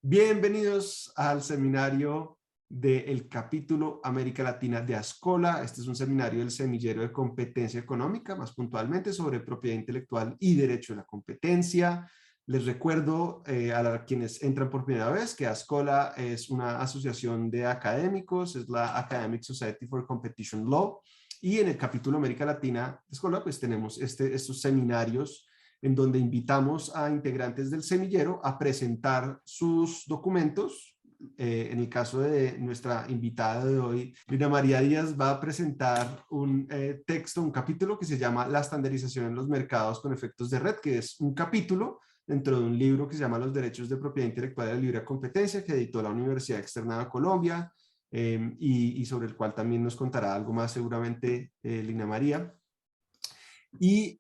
Bienvenidos al seminario del capítulo América Latina de Ascola. Este es un seminario del semillero de competencia económica, más puntualmente sobre propiedad intelectual y derecho de la competencia. Les recuerdo a quienes entran por primera vez que Ascola es una asociación de académicos, es la Academic Society for Competition Law, y en el capítulo América Latina de Ascola pues tenemos estos seminarios en donde invitamos a integrantes del semillero a presentar sus documentos. En el caso de nuestra invitada de hoy, Lina María Díaz, va a presentar un texto, un capítulo que se llama La estandarización en los mercados con efectos de red, que es un capítulo dentro de un libro que se llama Los derechos de propiedad intelectual de la libre competencia, que editó la Universidad Externada de Colombia, y sobre el cual también nos contará algo más seguramente Lina María. Y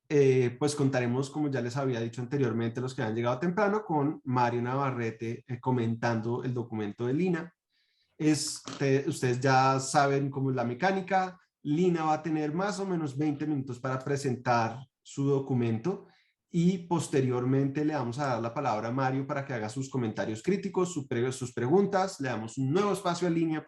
pues contaremos, como ya les había dicho anteriormente, los que han llegado temprano, con Mario Navarrete comentando el documento de Lina. Ustedes ya saben cómo es la mecánica. Lina va a tener más o menos 20 minutos para presentar su documento y posteriormente le vamos a dar la palabra a Mario para que haga sus comentarios críticos, sus preguntas. Le damos un nuevo espacio a Lina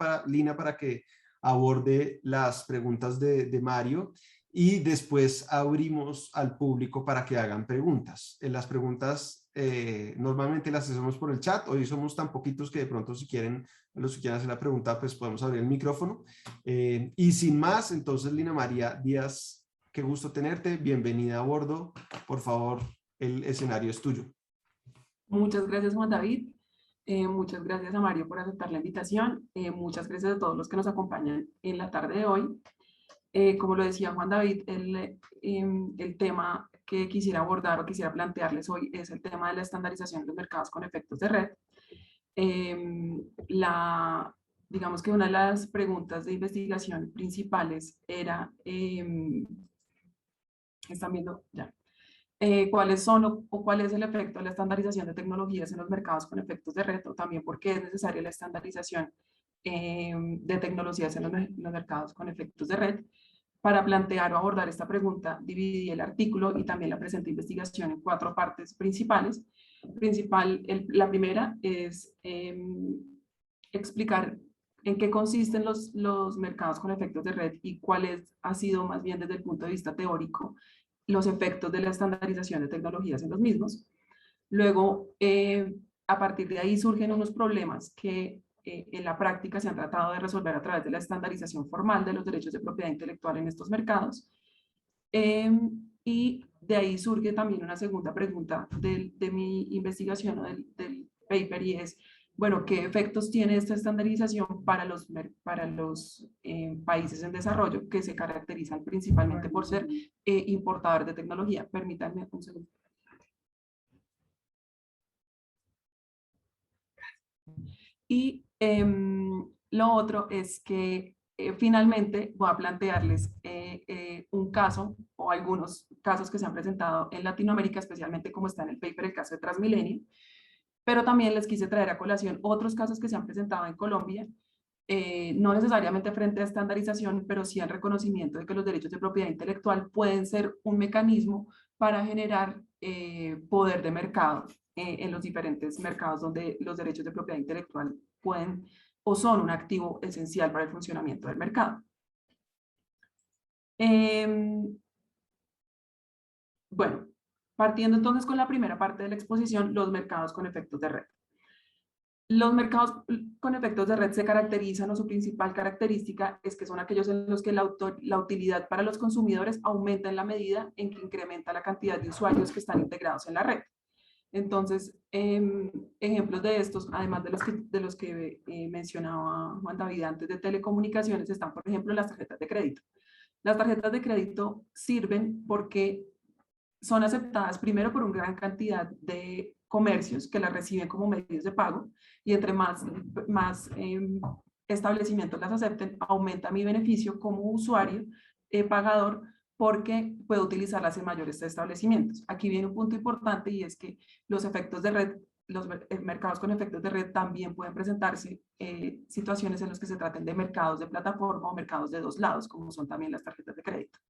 para que aborde las preguntas de Mario, y después abrimos al público para que hagan preguntas. Las preguntas normalmente las hacemos por el chat. Hoy somos tan poquitos que de pronto si quieren, los que quieran hacer la pregunta, pues podemos abrir el micrófono. Y sin más, entonces Lina María Díaz, qué gusto tenerte, bienvenida a bordo. Por favor, el escenario es tuyo. Muchas gracias, Juan David. Muchas gracias a Mario por aceptar la invitación. Muchas gracias a todos los que nos acompañan en la tarde de hoy. Como lo decía Juan David, el tema que quisiera abordar o quisiera plantearles hoy es el tema de la estandarización de los mercados con efectos de red. Digamos que una de las preguntas de investigación principales era, ¿están viendo? Ya. ¿Cuáles son o cuál es el efecto de la estandarización de tecnologías en los mercados con efectos de red? O también por qué es necesaria la estandarización de tecnologías en los mercados con efectos de red. Para plantear o abordar esta pregunta, dividí el artículo y también la presente investigación en 4 partes principales. La primera es explicar en qué consisten los mercados con efectos de red y cuáles ha sido más bien desde el punto de vista teórico los efectos de la estandarización de tecnologías en los mismos. Luego, a partir de ahí surgen unos problemas que en la práctica se han tratado de resolver a través de la estandarización formal de los derechos de propiedad intelectual en estos mercados. Y de ahí surge también una segunda pregunta de mi investigación o del paper, y es, bueno, ¿qué efectos tiene esta estandarización para los países en desarrollo que se caracterizan principalmente por ser importadores de tecnología? Permítanme un segundo. Y lo otro es que finalmente voy a plantearles un caso o algunos casos que se han presentado en Latinoamérica, especialmente como está en el paper el caso de Transmilenio, pero también les quise traer a colación otros casos que se han presentado en Colombia, no necesariamente frente a estandarización, pero sí al reconocimiento de que los derechos de propiedad intelectual pueden ser un mecanismo para generar poder de mercado en los diferentes mercados donde los derechos de propiedad intelectual pueden o son un activo esencial para el funcionamiento del mercado. Bueno, partiendo entonces con la primera parte de la exposición, los mercados con efectos de red. Los mercados con efectos de red se caracterizan, o su principal característica es que son aquellos en los que la utilidad para los consumidores aumenta en la medida en que incrementa la cantidad de usuarios que están integrados en la red. Entonces, ejemplos de estos, además de los que mencionaba Juan David antes de telecomunicaciones, están, por ejemplo, las tarjetas de crédito. Las tarjetas de crédito sirven porque son aceptadas primero por una gran cantidad de comercios que las reciben como medios de pago, y entre más establecimientos las acepten, aumenta mi beneficio como usuario pagador, porque puedo utilizarlas en mayores establecimientos. Aquí viene un punto importante, y es que los efectos de red, los mercados con efectos de red también pueden presentarse situaciones en las que se traten de mercados de plataforma o mercados de dos lados, como son también las tarjetas de crédito.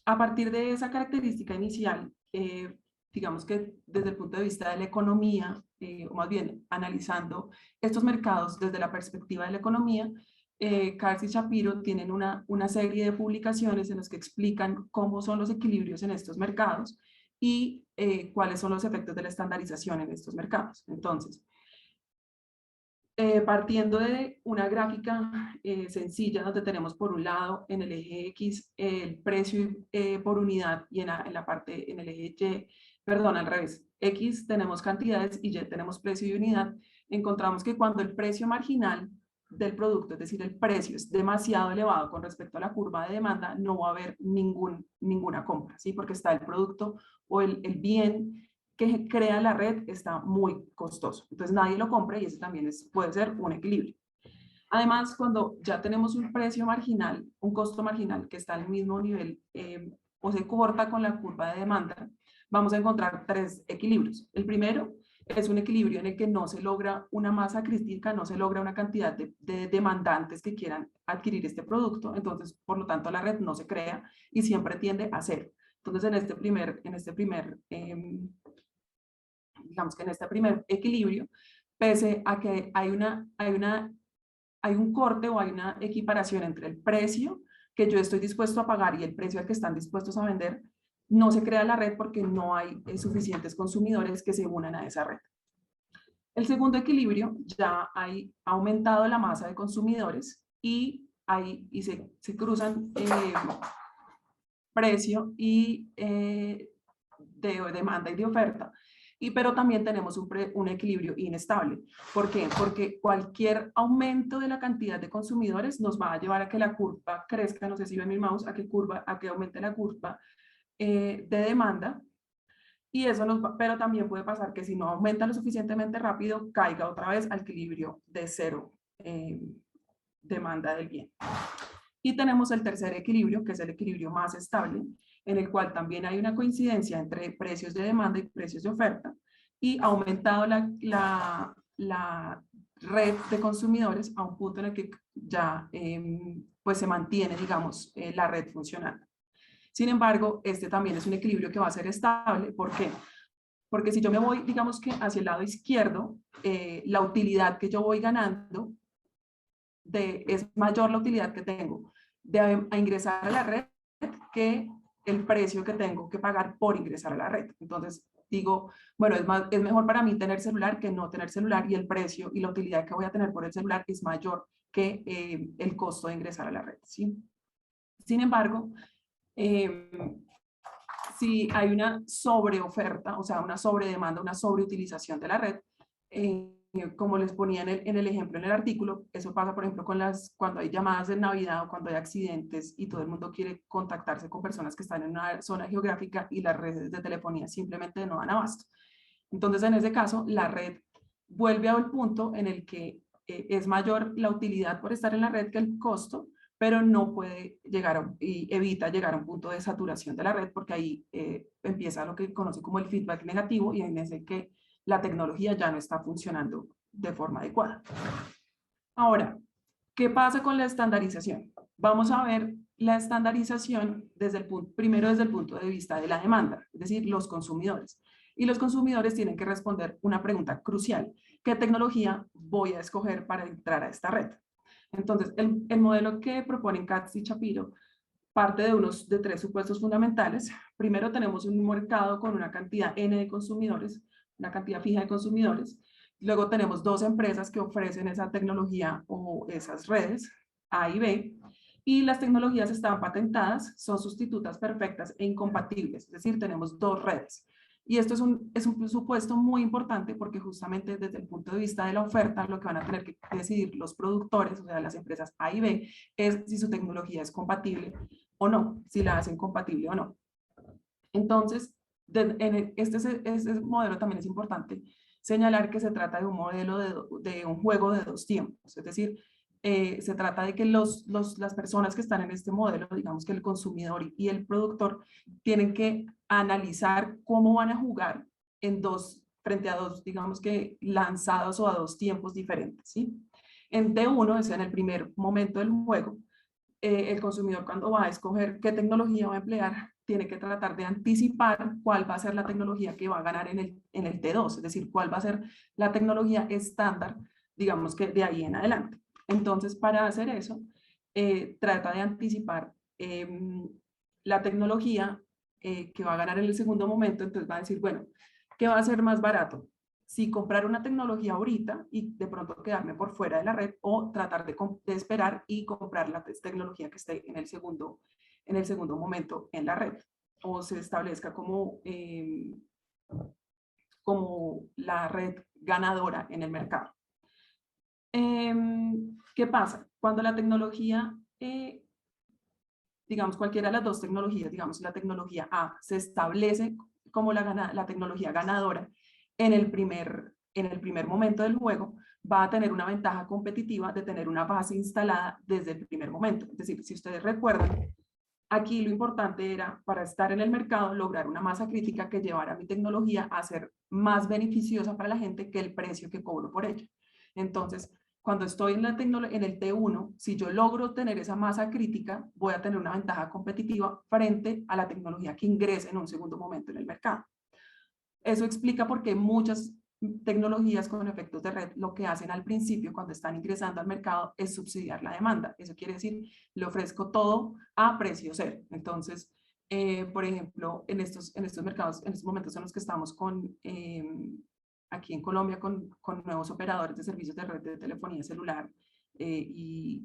A partir de esa característica inicial, digamos que desde el punto de vista de la economía, o más bien analizando estos mercados desde la perspectiva de la economía, Kars y Shapiro tienen una serie de publicaciones en las que explican cómo son los equilibrios en estos mercados y cuáles son los efectos de la estandarización en estos mercados. Entonces, partiendo de una gráfica sencilla donde tenemos por un lado en el eje X el precio por unidad y en la parte, en el eje Y, perdón, al revés, X tenemos cantidades y Y tenemos precio y unidad, encontramos que cuando el precio marginal del producto, es decir, el precio es demasiado elevado con respecto a la curva de demanda, no va a haber ninguna compra, ¿sí? Porque está el producto o el bien que crea la red está muy costoso. Entonces nadie lo compra y ese también puede ser un equilibrio. Además, cuando ya tenemos un precio marginal, un costo marginal que está al mismo nivel o se corta con la curva de demanda, vamos a encontrar tres equilibrios. El primero es un equilibrio en el que no se logra una masa crítica, no se logra una cantidad de demandantes que quieran adquirir este producto, entonces, por lo tanto, la red no se crea y siempre tiende a cero. Entonces, digamos que en este primer equilibrio, pese a que hay un corte o hay una equiparación entre el precio que yo estoy dispuesto a pagar y el precio al que están dispuestos a vender, no se crea la red porque no hay suficientes consumidores que se unan a esa red. El segundo equilibrio, ya hay aumentado la masa de consumidores y se cruzan precio y de demanda y de oferta. Pero también tenemos un equilibrio inestable. ¿Por qué? Porque cualquier aumento de la cantidad de consumidores nos va a llevar a que la curva crezca, no sé si ven mi mouse, a que aumente la curva de demanda. Y eso pero también puede pasar que si no aumenta lo suficientemente rápido, caiga otra vez al equilibrio de cero demanda del bien. Y tenemos el tercer equilibrio, que es el equilibrio más estable, en el cual también hay una coincidencia entre precios de demanda y precios de oferta, y ha aumentado la red de consumidores a un punto en el que ya pues se mantiene, digamos, la red funcionando. Sin embargo, este también es un equilibrio que va a ser estable. ¿Por qué? Porque si yo me voy, digamos que hacia el lado izquierdo, la utilidad que yo voy ganando es mayor la utilidad que tengo a ingresar a la red que el precio que tengo que pagar por ingresar a la red. Entonces digo, bueno, es mejor para mí tener celular que no tener celular, y el precio y la utilidad que voy a tener por el celular es mayor que el costo de ingresar a la red, ¿sí? Sin embargo, si hay una sobreoferta, o sea, una sobredemanda, una sobreutilización de la red, como les ponía en el ejemplo en el artículo, eso pasa, por ejemplo, cuando hay llamadas de Navidad o cuando hay accidentes y todo el mundo quiere contactarse con personas que están en una zona geográfica y las redes de telefonía simplemente no dan abasto. Entonces, en ese caso, la red vuelve al punto en el que es mayor la utilidad por estar en la red que el costo, pero no puede llegar y evita llegar a un punto de saturación de la red, porque ahí empieza lo que conoce como el feedback negativo, y en ese que la tecnología ya no está funcionando de forma adecuada. Ahora, ¿qué pasa con la estandarización? Vamos a ver la estandarización primero desde el punto de vista de la demanda, es decir, los consumidores. Y los consumidores tienen que responder una pregunta crucial: ¿qué tecnología voy a escoger para entrar a esta red? Entonces, el modelo que proponen Katz y Shapiro parte de tres supuestos fundamentales. Primero, tenemos un mercado con una cantidad N de consumidores, una cantidad fija de consumidores. Luego tenemos dos empresas que ofrecen esa tecnología o esas redes, A y B, y las tecnologías están patentadas, son sustitutas perfectas e incompatibles, es decir, tenemos dos redes. Y esto es un supuesto muy importante porque justamente desde el punto de vista de la oferta, lo que van a tener que decidir los productores, o sea, las empresas A y B, es si su tecnología es compatible o no, si la hacen compatible o no. Entonces, este modelo también es importante señalar que se trata de un modelo de un juego de dos tiempos, es decir, se trata de que las personas que están en este modelo, digamos que el consumidor y el productor, tienen que analizar cómo van a jugar frente a dos, digamos que lanzados o a dos tiempos diferentes, ¿sí? En D1, es en el primer momento del juego, el consumidor cuando va a escoger qué tecnología va a emplear, tiene que tratar de anticipar cuál va a ser la tecnología que va a ganar en el T2, es decir, cuál va a ser la tecnología estándar, digamos que de ahí en adelante. Entonces, para hacer eso, trata de anticipar la tecnología que va a ganar en el segundo momento. Entonces va a decir, bueno, ¿qué va a ser más barato? Si comprar una tecnología ahorita y de pronto quedarme por fuera de la red, o tratar de esperar y comprar la tecnología que esté en el segundo momento en la red, o se establezca como la red ganadora en el mercado. ¿Qué pasa? Cuando la tecnología, digamos cualquiera de las dos tecnologías, digamos la tecnología A, se establece como la tecnología ganadora en el primer momento del juego, va a tener una ventaja competitiva de tener una base instalada desde el primer momento. Es decir, si ustedes recuerdan, aquí lo importante era, para estar en el mercado, lograr una masa crítica que llevara mi tecnología a ser más beneficiosa para la gente que el precio que cobro por ella. Entonces, cuando estoy en el T1, si yo logro tener esa masa crítica, voy a tener una ventaja competitiva frente a la tecnología que ingrese en un segundo momento en el mercado. Eso explica por qué muchas tecnologías con efectos de red lo que hacen al principio cuando están ingresando al mercado es subsidiar la demanda. Eso quiere decir, le ofrezco todo a precio cero. Entonces, por ejemplo, en estos mercados, en estos momentos en los que estamos aquí en Colombia con nuevos operadores de servicios de red de telefonía celular y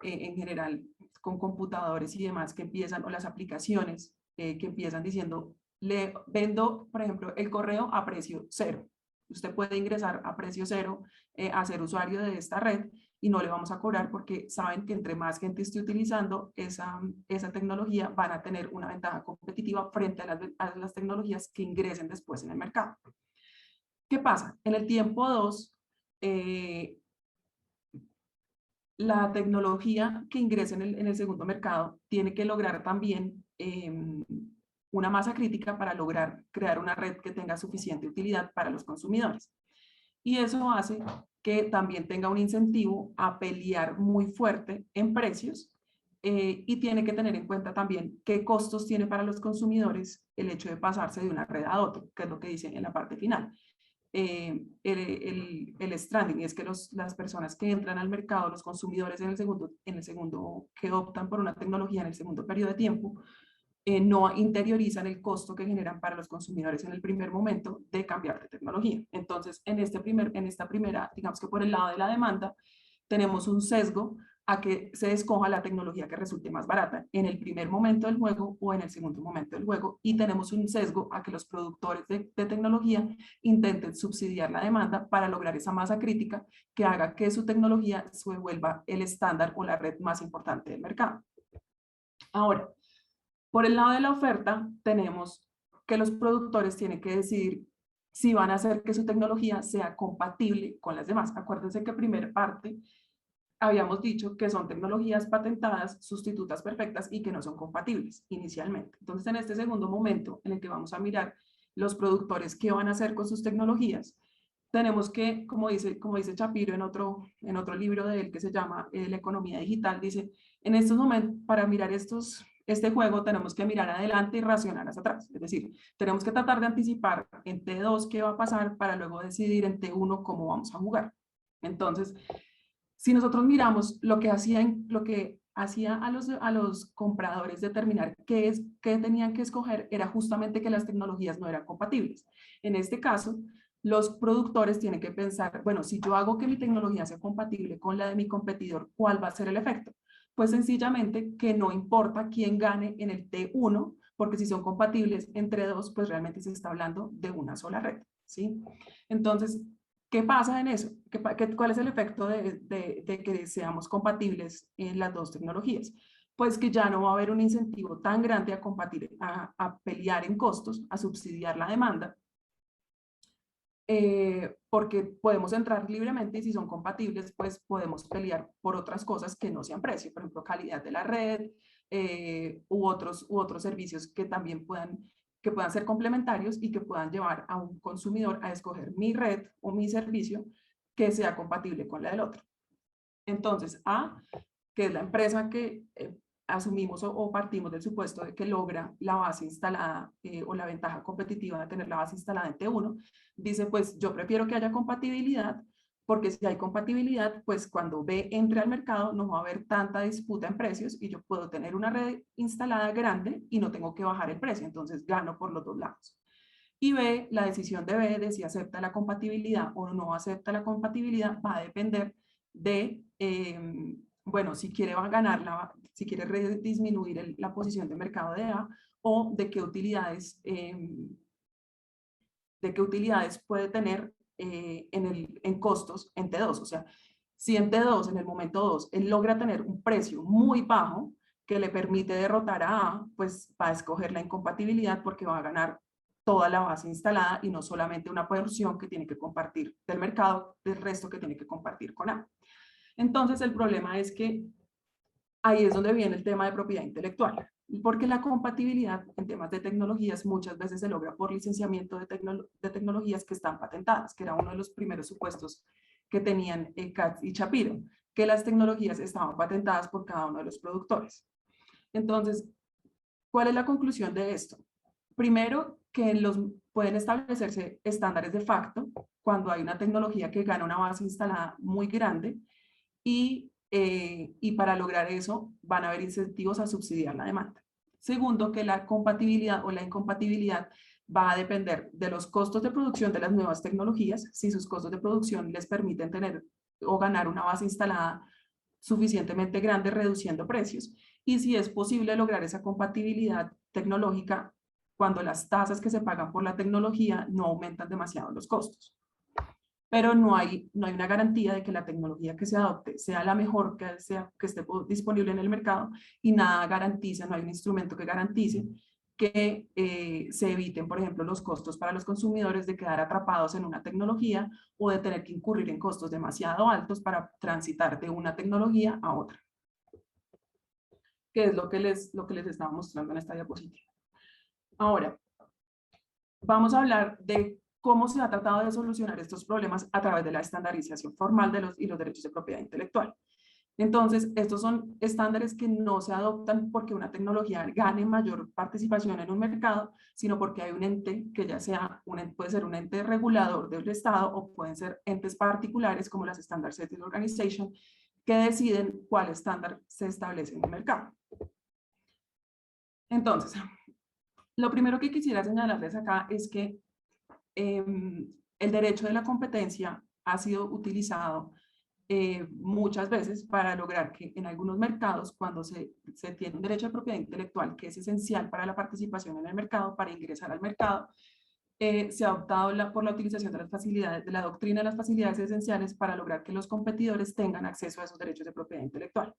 en general con computadores y demás que empiezan, o las aplicaciones que empiezan diciendo, le vendo, por ejemplo, el correo a precio cero. Usted puede ingresar a precio cero a ser usuario de esta red y no le vamos a cobrar, porque saben que entre más gente esté utilizando esa tecnología, van a tener una ventaja competitiva frente a las tecnologías que ingresen después en el mercado. ¿Qué pasa? En el tiempo 2, la tecnología que ingresa en el segundo mercado tiene que lograr también una masa crítica para lograr crear una red que tenga suficiente utilidad para los consumidores. Y eso hace que también tenga un incentivo a pelear muy fuerte en precios, y tiene que tener en cuenta también qué costos tiene para los consumidores el hecho de pasarse de una red a otra, que es lo que dice en la parte final. El stranding, es que las personas que entran al mercado, los consumidores en el segundo que optan por una tecnología en el segundo periodo de tiempo, no interiorizan el costo que generan para los consumidores en el primer momento de cambiar de tecnología. Entonces, en esta primera, digamos que por el lado de la demanda, tenemos un sesgo a que se escoja la tecnología que resulte más barata en el primer momento del juego o en el segundo momento del juego, y tenemos un sesgo a que los productores de tecnología intenten subsidiar la demanda para lograr esa masa crítica que haga que su tecnología se vuelva el estándar o la red más importante del mercado. Ahora, por el lado de la oferta, tenemos que los productores tienen que decidir si van a hacer que su tecnología sea compatible con las demás. Acuérdense que primera parte habíamos dicho que son tecnologías patentadas, sustitutas perfectas y que no son compatibles inicialmente. Entonces, en este segundo momento en el que vamos a mirar los productores qué van a hacer con sus tecnologías, tenemos que, como dice Shapiro en otro libro de él que se llama La economía digital, dice, en estos momentos, para mirar este juego, tenemos que mirar adelante y racionar hacia atrás. Es decir, tenemos que tratar de anticipar en T2 qué va a pasar para luego decidir en T1 cómo vamos a jugar. Entonces, si nosotros miramos lo que hacía a los compradores determinar qué tenían que escoger, era justamente que las tecnologías no eran compatibles. En este caso, los productores tienen que pensar, bueno, si yo hago que mi tecnología sea compatible con la de mi competidor, ¿cuál va a ser el efecto? Pues sencillamente que no importa quién gane en el T1, porque si son compatibles entre dos, pues realmente se está hablando de una sola red, ¿sí? Entonces, ¿qué pasa en eso? ¿Cuál es el efecto de que seamos compatibles en las dos tecnologías? Pues que ya no va a haber un incentivo tan grande a combatir, a pelear en costos, a subsidiar la demanda, porque podemos entrar libremente y si son compatibles, pues podemos pelear por otras cosas que no sean precio, por ejemplo, calidad de la red, u otros servicios que también puedan ser complementarios y que puedan llevar a un consumidor a escoger mi red o mi servicio que sea compatible con la del otro. Entonces, que es la empresa que asumimos o partimos del supuesto de que logra la base instalada o la ventaja competitiva de tener la base instalada en T1, dice, pues yo prefiero que haya compatibilidad, porque si hay compatibilidad, pues cuando B entre al mercado no va a haber tanta disputa en precios y yo puedo tener una red instalada grande y no tengo que bajar el precio, entonces gano por los dos lados. Y B, la decisión de B de si acepta la compatibilidad o no acepta la compatibilidad va a depender de, bueno, si quiere va a ganar, si quiere disminuir la posición de mercado de A o de qué utilidades puede tener en costos en T2. O sea, si en T2, en el momento 2, él logra tener un precio muy bajo que le permite derrotar a A, pues va a escoger la incompatibilidad porque va a ganar toda la base instalada y no solamente una porción que tiene que compartir del mercado, del resto que tiene que compartir con A. Entonces, el problema es que ahí es donde viene el tema de propiedad intelectual, porque la compatibilidad en temas de tecnologías muchas veces se logra por licenciamiento de tecnologías que están patentadas, que era uno de los primeros supuestos que tenían Katz y Shapiro, que las tecnologías estaban patentadas por cada uno de los productores. Entonces, ¿cuál es la conclusión de esto? Primero, que pueden establecerse estándares de facto cuando hay una tecnología que gana una base instalada muy grande y para lograr eso van a haber incentivos a subsidiar la demanda. Segundo, que la compatibilidad o la incompatibilidad va a depender de los costos de producción de las nuevas tecnologías, si sus costos de producción les permiten tener o ganar una base instalada suficientemente grande reduciendo precios, y si es posible lograr esa compatibilidad tecnológica cuando las tasas que se pagan por la tecnología no aumentan demasiado los costos. Pero no hay una garantía de que la tecnología que se adopte sea la mejor que esté disponible en el mercado, y nada garantiza, no hay un instrumento que garantice que se eviten, por ejemplo, los costos para los consumidores de quedar atrapados en una tecnología o de tener que incurrir en costos demasiado altos para transitar de una tecnología a otra, que es lo que les estaba mostrando en esta diapositiva. Ahora, vamos a hablar de cómo se ha tratado de solucionar estos problemas a través de la estandarización formal de los derechos de propiedad intelectual. Entonces, estos son estándares que no se adoptan porque una tecnología gane mayor participación en un mercado, sino porque hay un ente que ya sea, puede ser un ente regulador del Estado o pueden ser entes particulares como las Standard Setting Organization, que deciden cuál estándar se establece en el mercado. Entonces, lo primero que quisiera señalarles acá es que el derecho de la competencia ha sido utilizado muchas veces para lograr que en algunos mercados, cuando se tiene un derecho de propiedad intelectual que es esencial para la participación en el mercado, para ingresar al mercado, se ha optado por la utilización de las facilidades, de la doctrina de las facilidades esenciales para lograr que los competidores tengan acceso a esos derechos de propiedad intelectual.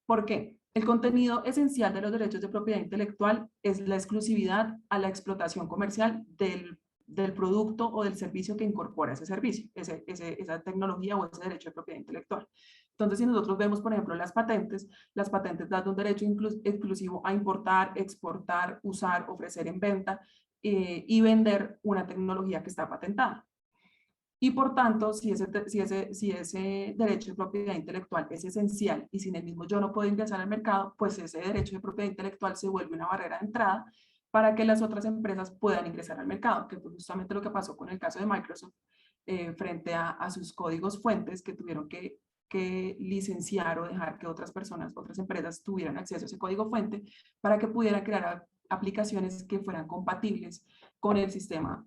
¿Por qué? El contenido esencial de los derechos de propiedad intelectual es la exclusividad a la explotación comercial del producto o del servicio que incorpora ese servicio, esa tecnología o ese derecho de propiedad intelectual. Entonces, si nosotros vemos, por ejemplo, las patentes dan un derecho exclusivo a importar, exportar, usar, ofrecer en venta y vender una tecnología que está patentada. Y por tanto, si ese derecho de propiedad intelectual es esencial y sin el mismo yo no puedo ingresar al mercado, pues ese derecho de propiedad intelectual se vuelve una barrera de entrada para que las otras empresas puedan ingresar al mercado, que fue justamente lo que pasó con el caso de Microsoft frente a sus códigos fuentes que tuvieron que licenciar o dejar que otras empresas tuvieran acceso a ese código fuente para que pudieran crear aplicaciones que fueran compatibles con el sistema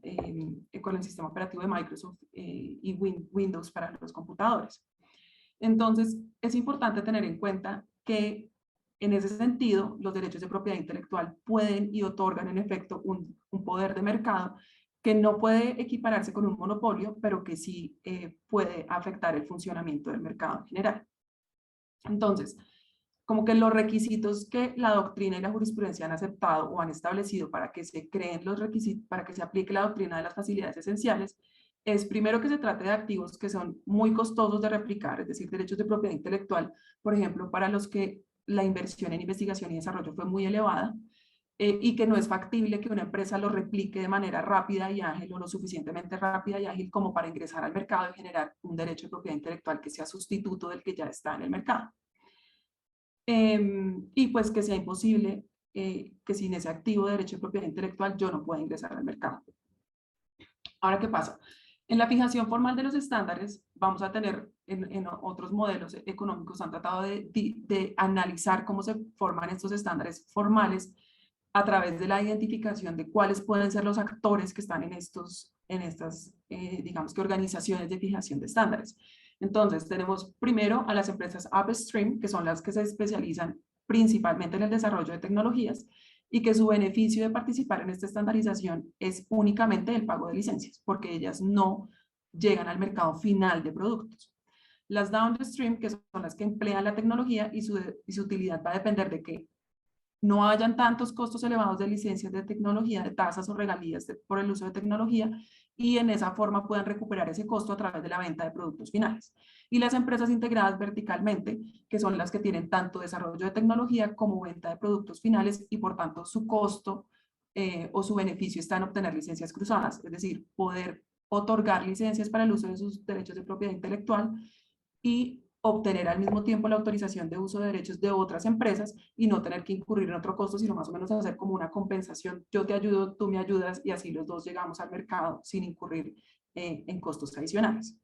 operativo de Microsoft y Windows para los computadores. Entonces, es importante tener en cuenta que en ese sentido, los derechos de propiedad intelectual pueden y otorgan en efecto un poder de mercado que no puede equipararse con un monopolio, pero que sí puede afectar el funcionamiento del mercado en general. Entonces, como que los requisitos que la doctrina y la jurisprudencia han aceptado o han establecido para que se creen los requisitos, para que se aplique la doctrina de las facilidades esenciales, es primero que se trate de activos que son muy costosos de replicar, es decir, derechos de propiedad intelectual, por ejemplo, para los que la inversión en investigación y desarrollo fue muy elevada, y que no es factible que una empresa lo replique de manera rápida y ágil o lo suficientemente rápida y ágil como para ingresar al mercado y generar un derecho de propiedad intelectual que sea sustituto del que ya está en el mercado. y pues que sea imposible que sin ese activo de derecho de propiedad intelectual yo no pueda ingresar al mercado. Ahora, ¿qué pasa? En la fijación formal de los estándares, vamos a tener en otros modelos económicos, han tratado de analizar cómo se forman estos estándares formales a través de la identificación de cuáles pueden ser los actores que están en estas, digamos que organizaciones de fijación de estándares. Entonces, tenemos primero a las empresas upstream, que son las que se especializan principalmente en el desarrollo de tecnologías, y que su beneficio de participar en esta estandarización es únicamente el pago de licencias, porque ellas no llegan al mercado final de productos. Las downstream, que son las que emplean la tecnología y su utilidad va a depender de que no hayan tantos costos elevados de licencias de tecnología, de tasas o regalías por el uso de tecnología, y en esa forma puedan recuperar ese costo a través de la venta de productos finales. Y las empresas integradas verticalmente, que son las que tienen tanto desarrollo de tecnología como venta de productos finales, y por tanto su costo o su beneficio está en obtener licencias cruzadas, es decir, poder otorgar licencias para el uso de sus derechos de propiedad intelectual y obtener al mismo tiempo la autorización de uso de derechos de otras empresas y no tener que incurrir en otro costo, sino más o menos hacer como una compensación. Yo te ayudo, tú me ayudas, y así los dos llegamos al mercado sin incurrir en costos adicionales.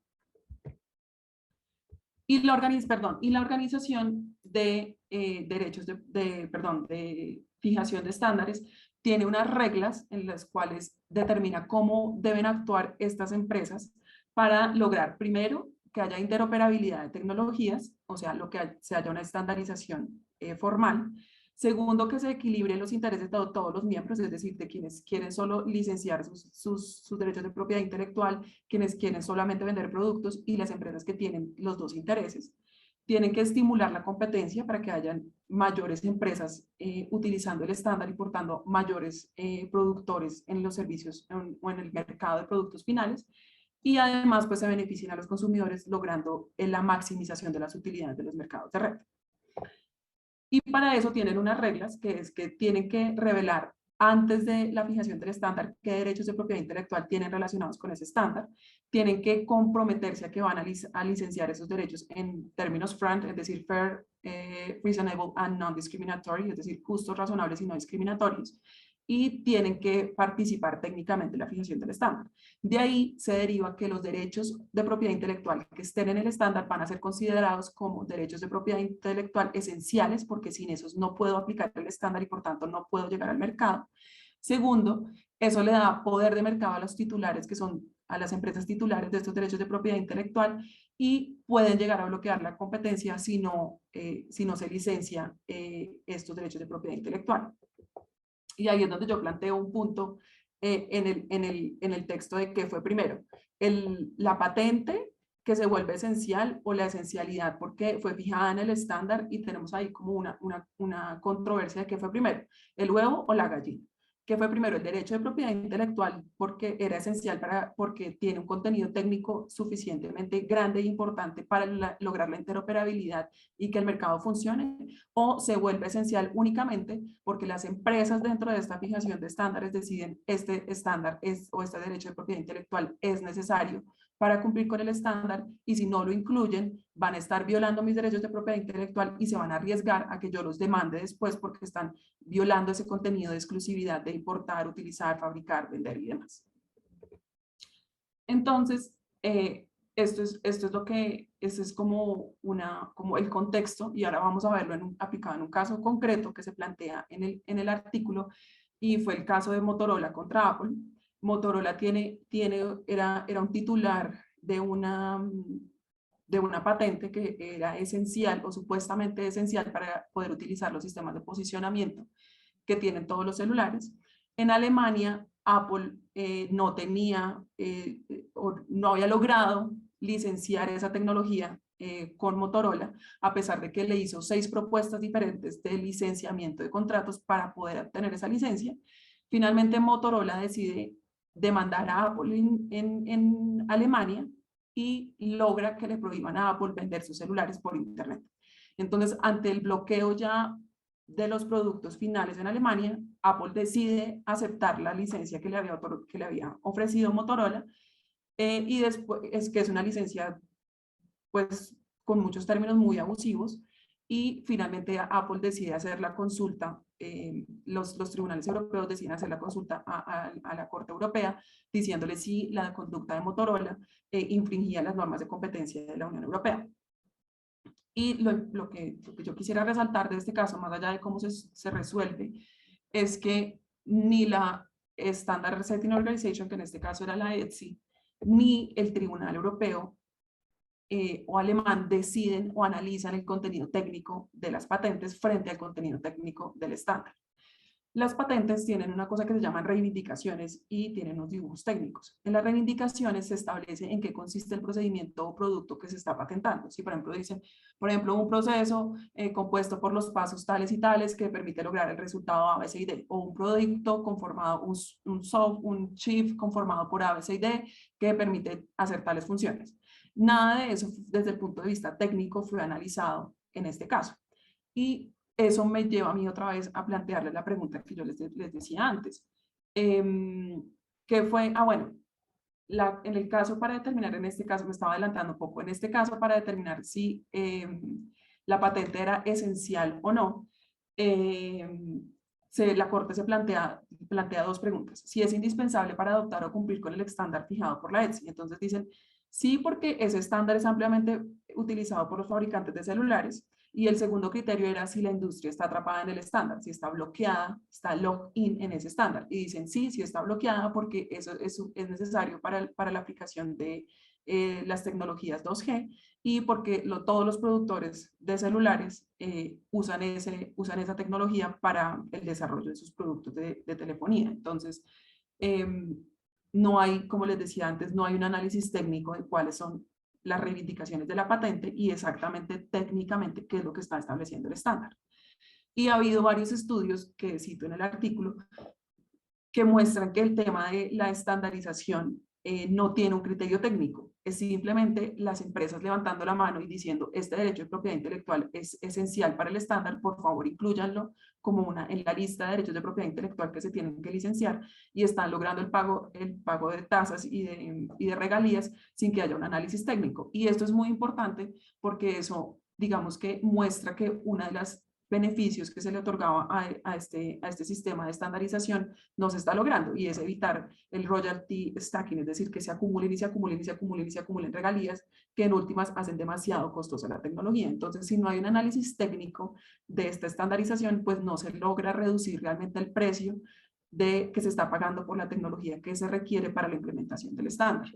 Y la organización de derechos de fijación de estándares tiene unas reglas en las cuales determina cómo deben actuar estas empresas para lograr, primero, que haya interoperabilidad de tecnologías, o sea, se haya una estandarización formal. Segundo, que se equilibren los intereses de todos los miembros, es decir, de quienes quieren solo licenciar sus derechos de propiedad intelectual, quienes quieren solamente vender productos, y las empresas que tienen los dos intereses. Tienen que estimular la competencia para que hayan mayores empresas utilizando el estándar y por tanto mayores productores en los servicios o en el mercado de productos finales. Y además pues se beneficien a los consumidores logrando la maximización de las utilidades de los mercados de red. Y para eso tienen unas reglas, que es que tienen que revelar antes de la fijación del estándar qué derechos de propiedad intelectual tienen relacionados con ese estándar. Tienen que comprometerse a que van a licenciar esos derechos en términos FRAND, es decir, fair, reasonable and non-discriminatory, es decir, justos, razonables y no discriminatorios. Y tienen que participar técnicamente en la fijación del estándar. De ahí se deriva que los derechos de propiedad intelectual que estén en el estándar van a ser considerados como derechos de propiedad intelectual esenciales, porque sin esos no puedo aplicar el estándar y por tanto no puedo llegar al mercado. Segundo, eso le da poder de mercado a los titulares, que son a las empresas titulares de estos derechos de propiedad intelectual, y pueden llegar a bloquear la competencia si no se licencia estos derechos de propiedad intelectual. Y ahí es donde yo planteo un punto en el texto de qué fue primero, la patente que se vuelve esencial o la esencialidad porque fue fijada en el estándar, y tenemos ahí como una controversia de qué fue primero, el huevo o la gallina. ¿Qué fue primero? El derecho de propiedad intelectual porque era esencial porque tiene un contenido técnico suficientemente grande e importante para lograr la interoperabilidad y que el mercado funcione, o se vuelve esencial únicamente porque las empresas dentro de esta fijación de estándares deciden este estándar o este derecho de propiedad intelectual es necesario para cumplir con el estándar, y si no lo incluyen van a estar violando mis derechos de propiedad intelectual y se van a arriesgar a que yo los demande después porque están violando ese contenido de exclusividad de importar, utilizar, fabricar, vender y demás. Entonces, esto es como el contexto, y ahora vamos a verlo aplicado en un caso concreto que se plantea en el artículo, y fue el caso de Motorola contra Apple. Motorola era un titular de una patente que era esencial o supuestamente esencial para poder utilizar los sistemas de posicionamiento que tienen todos los celulares. En Alemania, Apple no tenía o no había logrado licenciar esa tecnología con Motorola, a pesar de que le hizo 6 propuestas diferentes de licenciamiento de contratos para poder obtener esa licencia. Finalmente, Motorola decide demandar a Apple en Alemania y logra que le prohíban a Apple vender sus celulares por internet. Entonces, ante el bloqueo ya de los productos finales en Alemania, Apple decide aceptar la licencia que le había ofrecido Motorola, y después es que es una licencia pues con muchos términos muy abusivos, y finalmente Apple decide hacer la consulta, los tribunales europeos deciden hacer la consulta a la Corte Europea diciéndole si la conducta de Motorola infringía las normas de competencia de la Unión Europea. Y lo que yo quisiera resaltar de este caso, más allá de cómo se resuelve, es que ni la Standard Setting Organization, que en este caso era la ETSI, ni el Tribunal Europeo o alemán deciden o analizan el contenido técnico de las patentes frente al contenido técnico del estándar. Las patentes tienen una cosa que se llaman reivindicaciones y tienen unos dibujos técnicos. En las reivindicaciones se establece en qué consiste el procedimiento o producto que se está patentando. Si por ejemplo dicen, por ejemplo, un proceso compuesto por los pasos tales y tales que permite lograr el resultado A, B, C y D, o un producto conformado, un chip conformado por A, B, C y D que permite hacer tales funciones. Nada de eso desde el punto de vista técnico fue analizado en este caso. Y eso me lleva a mí otra vez a plantearles la pregunta que yo les decía antes. ¿Qué fue? Bueno, en el caso para determinar, en este caso me estaba adelantando un poco, en este caso para determinar si la patente era esencial o no, la Corte se plantea dos preguntas. Si es indispensable para adoptar o cumplir con el estándar fijado por la ETSI. Entonces dicen, sí, porque ese estándar es ampliamente utilizado por los fabricantes de celulares. Y el segundo criterio era si la industria está atrapada en el estándar, si está bloqueada, está locked-in en ese estándar. Y dicen, sí, sí está bloqueada porque eso es necesario para la aplicación de las tecnologías 2G y porque todos los productores de celulares usan esa tecnología para el desarrollo de sus productos de telefonía. Entonces, no hay, como les decía antes, no hay un análisis técnico de cuáles son las reivindicaciones de la patente y exactamente técnicamente qué es lo que está estableciendo el estándar. Y ha habido varios estudios que cito en el artículo que muestran que el tema de la estandarización no tiene un criterio técnico, es simplemente las empresas levantando la mano y diciendo este derecho de propiedad intelectual es esencial para el estándar, por favor inclúyanlo como en la lista de derechos de propiedad intelectual que se tienen que licenciar y están logrando el pago de tasas y de regalías sin que haya un análisis técnico. Y esto es muy importante porque eso, digamos que muestra que una de las beneficios que se le otorgaba a este sistema de estandarización no se está logrando y es evitar el royalty stacking, es decir, que se acumulen y se acumulen y se acumulen y se acumulen regalías que en últimas hacen demasiado costosa la tecnología. Entonces, si no hay un análisis técnico de esta estandarización, pues no se logra reducir realmente el precio que se está pagando por la tecnología que se requiere para la implementación del estándar.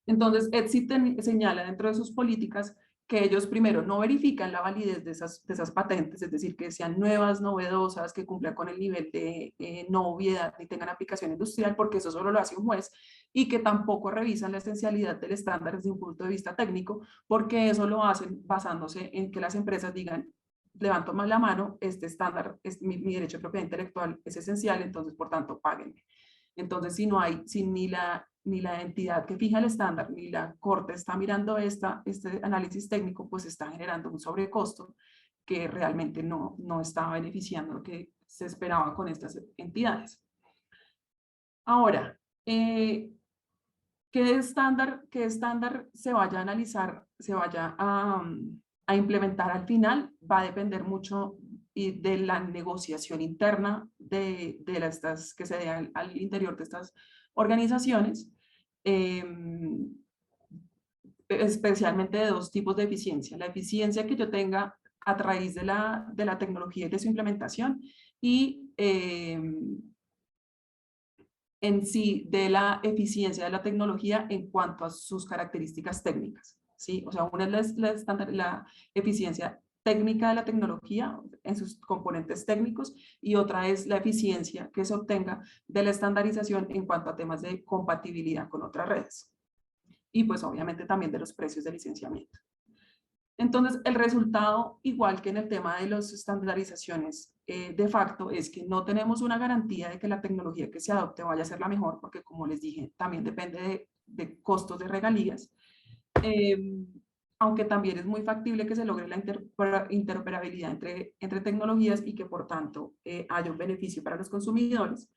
Entonces, ETSI señala dentro de sus políticas que ellos primero no verifican la validez de esas patentes, es decir, que sean nuevas, novedosas, que cumplan con el nivel de no obviedad ni tengan aplicación industrial, porque eso solo lo hace un juez, y que tampoco revisan la esencialidad del estándar desde un punto de vista técnico, porque eso lo hacen basándose en que las empresas digan, levanto más la mano, este estándar, mi derecho de propiedad intelectual es esencial, entonces por tanto páguenme. Entonces, si ni la entidad que fija el estándar, ni la Corte está mirando este análisis técnico, pues está generando un sobrecosto que realmente no está beneficiando lo que se esperaba con estas entidades. Ahora, ¿qué estándar se vaya a analizar, se vaya a implementar al final? Va a depender mucho de la negociación interna que se dé al interior de estas organizaciones, especialmente de dos tipos de eficiencia. La eficiencia que yo tenga a raíz de la tecnología y de su implementación y en sí de la eficiencia de la tecnología en cuanto a sus características técnicas, ¿sí? O sea, una es la eficiencia técnica de la tecnología en sus componentes técnicos y otra es la eficiencia que se obtenga de la estandarización en cuanto a temas de compatibilidad con otras redes. Y pues obviamente también de los precios de licenciamiento. Entonces, el resultado, igual que en el tema de las estandarizaciones de facto, es que no tenemos una garantía de que la tecnología que se adopte vaya a ser la mejor, porque como les dije, también depende de costos de regalías. Aunque también es muy factible que se logre la interoperabilidad entre tecnologías y que por tanto haya un beneficio para los consumidores.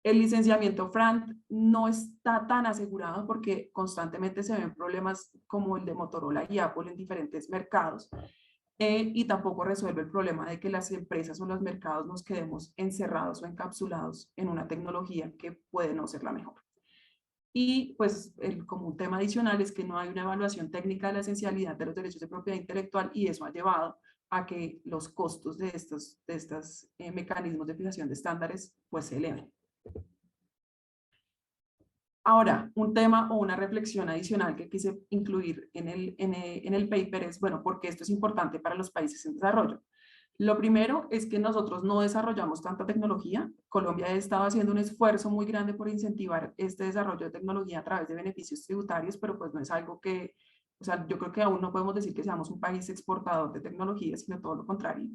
El licenciamiento FRAND no está tan asegurado porque constantemente se ven problemas como el de Motorola y Apple en diferentes mercados. Y tampoco resuelve el problema de que las empresas o los mercados nos quedemos encerrados o encapsulados en una tecnología que puede no ser la mejor. Y pues como un tema adicional es que no hay una evaluación técnica de la esencialidad de los derechos de propiedad intelectual y eso ha llevado a que los costos de estos mecanismos de fijación de estándares pues se eleven. Ahora, un tema o una reflexión adicional que quise incluir en el paper es, bueno, ¿por qué esto es importante para los países en desarrollo? Lo primero es que nosotros no desarrollamos tanta tecnología. Colombia ha estado haciendo un esfuerzo muy grande por incentivar este desarrollo de tecnología a través de beneficios tributarios, pero pues no es algo que, o sea, yo creo que aún no podemos decir que seamos un país exportador de tecnología, sino todo lo contrario.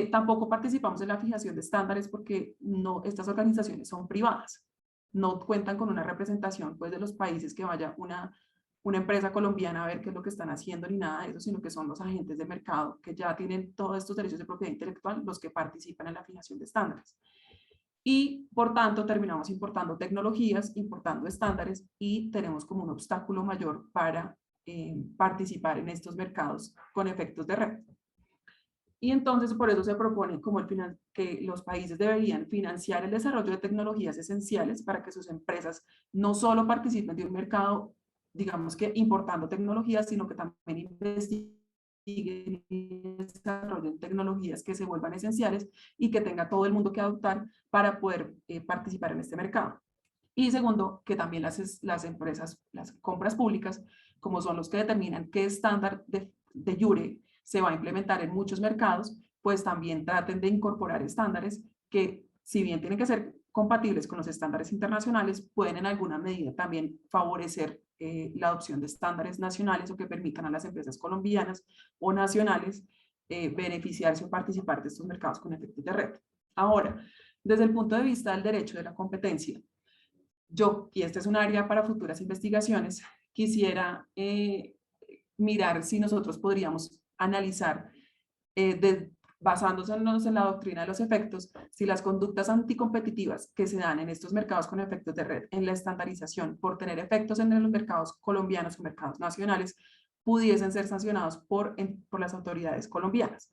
Tampoco participamos en la fijación de estándares porque no, estas organizaciones son privadas. No cuentan con una representación pues, de los países que vaya una empresa colombiana a ver qué es lo que están haciendo ni nada de eso, sino que son los agentes de mercado que ya tienen todos estos derechos de propiedad intelectual los que participan en la fijación de estándares. Y por tanto terminamos importando tecnologías, importando estándares y tenemos como un obstáculo mayor para participar en estos mercados con efectos de red. Y entonces por eso se propone como que los países deberían financiar el desarrollo de tecnologías esenciales para que sus empresas no solo participen de un mercado, digamos que importando tecnologías, sino que también investiguen y desarrollen tecnologías que se vuelvan esenciales y que tenga todo el mundo que adoptar para poder participar en este mercado. Y segundo, que también las empresas, las compras públicas, como son los que determinan qué estándar de jure se va a implementar en muchos mercados, pues también traten de incorporar estándares que, si bien tienen que ser compatibles con los estándares internacionales, pueden en alguna medida también favorecer la adopción de estándares nacionales o que permitan a las empresas colombianas o nacionales beneficiarse o participar de estos mercados con efectos de red. Ahora, desde el punto de vista del derecho de la competencia, yo, y esta es un área para futuras investigaciones, quisiera mirar si nosotros podríamos analizar, basándonos en la doctrina de los efectos, si las conductas anticompetitivas que se dan en estos mercados con efectos de red, en la estandarización, por tener efectos en los mercados colombianos o mercados nacionales, pudiesen ser sancionados por las autoridades colombianas.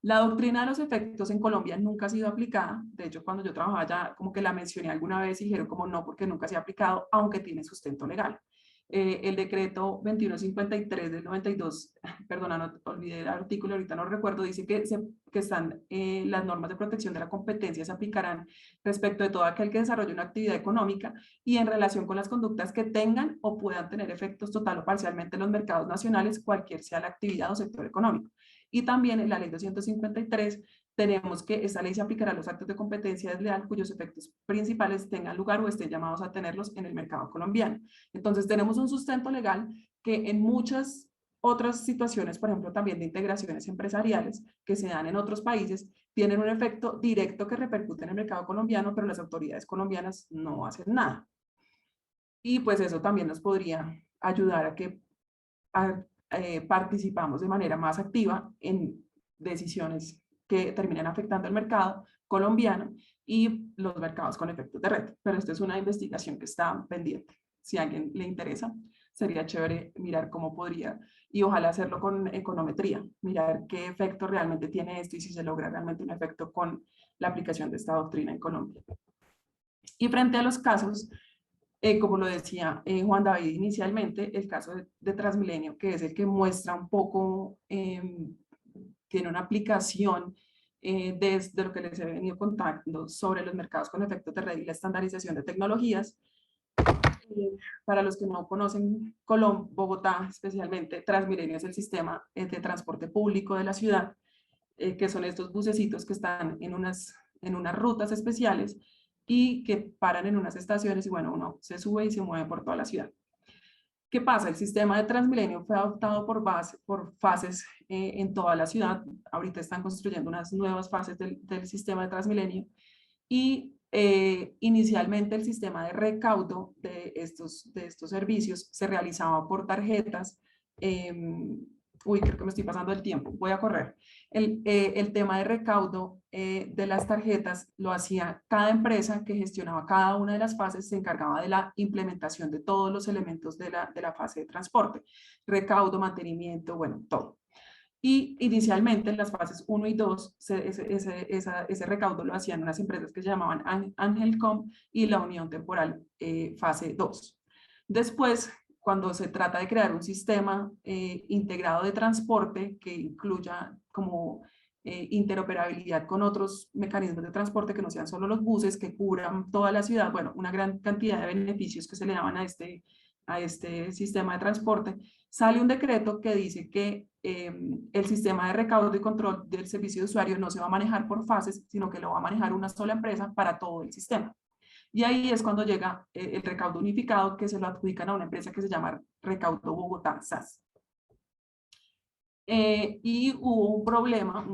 La doctrina de los efectos en Colombia nunca ha sido aplicada. De hecho, cuando yo trabajaba ya, como que la mencioné alguna vez y dijeron como no, porque nunca se ha aplicado, aunque tiene sustento legal. El decreto 2153 del 92, perdona, no, olvidé el artículo, ahorita no recuerdo, dice que están las normas de protección de la competencia se aplicarán respecto de todo aquel que desarrolle una actividad económica y en relación con las conductas que tengan o puedan tener efectos total o parcialmente en los mercados nacionales, cualquier sea la actividad o sector económico. Y también en la ley 253 tenemos que esta ley se aplicará a los actos de competencia desleal cuyos efectos principales tengan lugar o estén llamados a tenerlos en el mercado colombiano. Entonces tenemos un sustento legal que en muchas otras situaciones, por ejemplo, también de integraciones empresariales que se dan en otros países, tienen un efecto directo que repercute en el mercado colombiano, pero las autoridades colombianas no hacen nada. Y pues eso también nos podría ayudar a que participamos de manera más activa en decisiones que terminen afectando el mercado colombiano y los mercados con efectos de red. Pero esto es una investigación que está pendiente. Si a alguien le interesa, sería chévere mirar cómo podría, y ojalá hacerlo con econometría, mirar qué efecto realmente tiene esto y si se logra realmente un efecto con la aplicación de esta doctrina en Colombia. Y frente a los casos, como lo decía Juan David inicialmente, el caso de Transmilenio, que es el que muestra un poco, tiene una aplicación desde lo que les he venido contando sobre los mercados con efectos de red y la estandarización de tecnologías. Para los que no conocen Bogotá especialmente, Transmilenio es el sistema de transporte público de la ciudad, que son estos bucecitos que están en unas rutas especiales y que paran en unas estaciones y bueno, uno se sube y se mueve por toda la ciudad. ¿Qué pasa? El sistema de Transmilenio fue adoptado por fases en toda la ciudad. Ahorita están construyendo unas nuevas fases del sistema de Transmilenio y inicialmente el sistema de recaudo de estos servicios se realizaba por tarjetas uy, creo que me estoy pasando el tiempo, voy a correr. El tema de recaudo de las tarjetas lo hacía cada empresa que gestionaba cada una de las fases, se encargaba de la implementación de todos los elementos de la fase de transporte, recaudo, mantenimiento, bueno, todo. Y inicialmente en las fases 1 y 2, ese recaudo lo hacían unas empresas que se llamaban Angelcom y la Unión Temporal fase 2. Después, cuando se trata de crear un sistema integrado de transporte que incluya como interoperabilidad con otros mecanismos de transporte que no sean solo los buses, que cubran toda la ciudad, bueno, una gran cantidad de beneficios que se le daban a este sistema de transporte, sale un decreto que dice que el sistema de recaudo y control del servicio de usuario no se va a manejar por fases, sino que lo va a manejar una sola empresa para todo el sistema. Y ahí es cuando llega el recaudo unificado, que se lo adjudican a una empresa que se llama Recaudo Bogotá SAS. Y hubo un problema,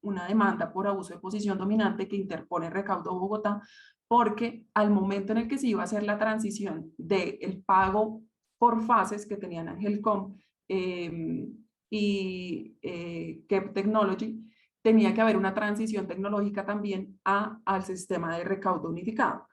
una demanda por abuso de posición dominante que interpone Recaudo Bogotá, porque al momento en el que se iba a hacer la transición del pago por fases que tenían Angelcom y Kep Technology, tenía que haber una transición tecnológica también al sistema de recaudo unificado.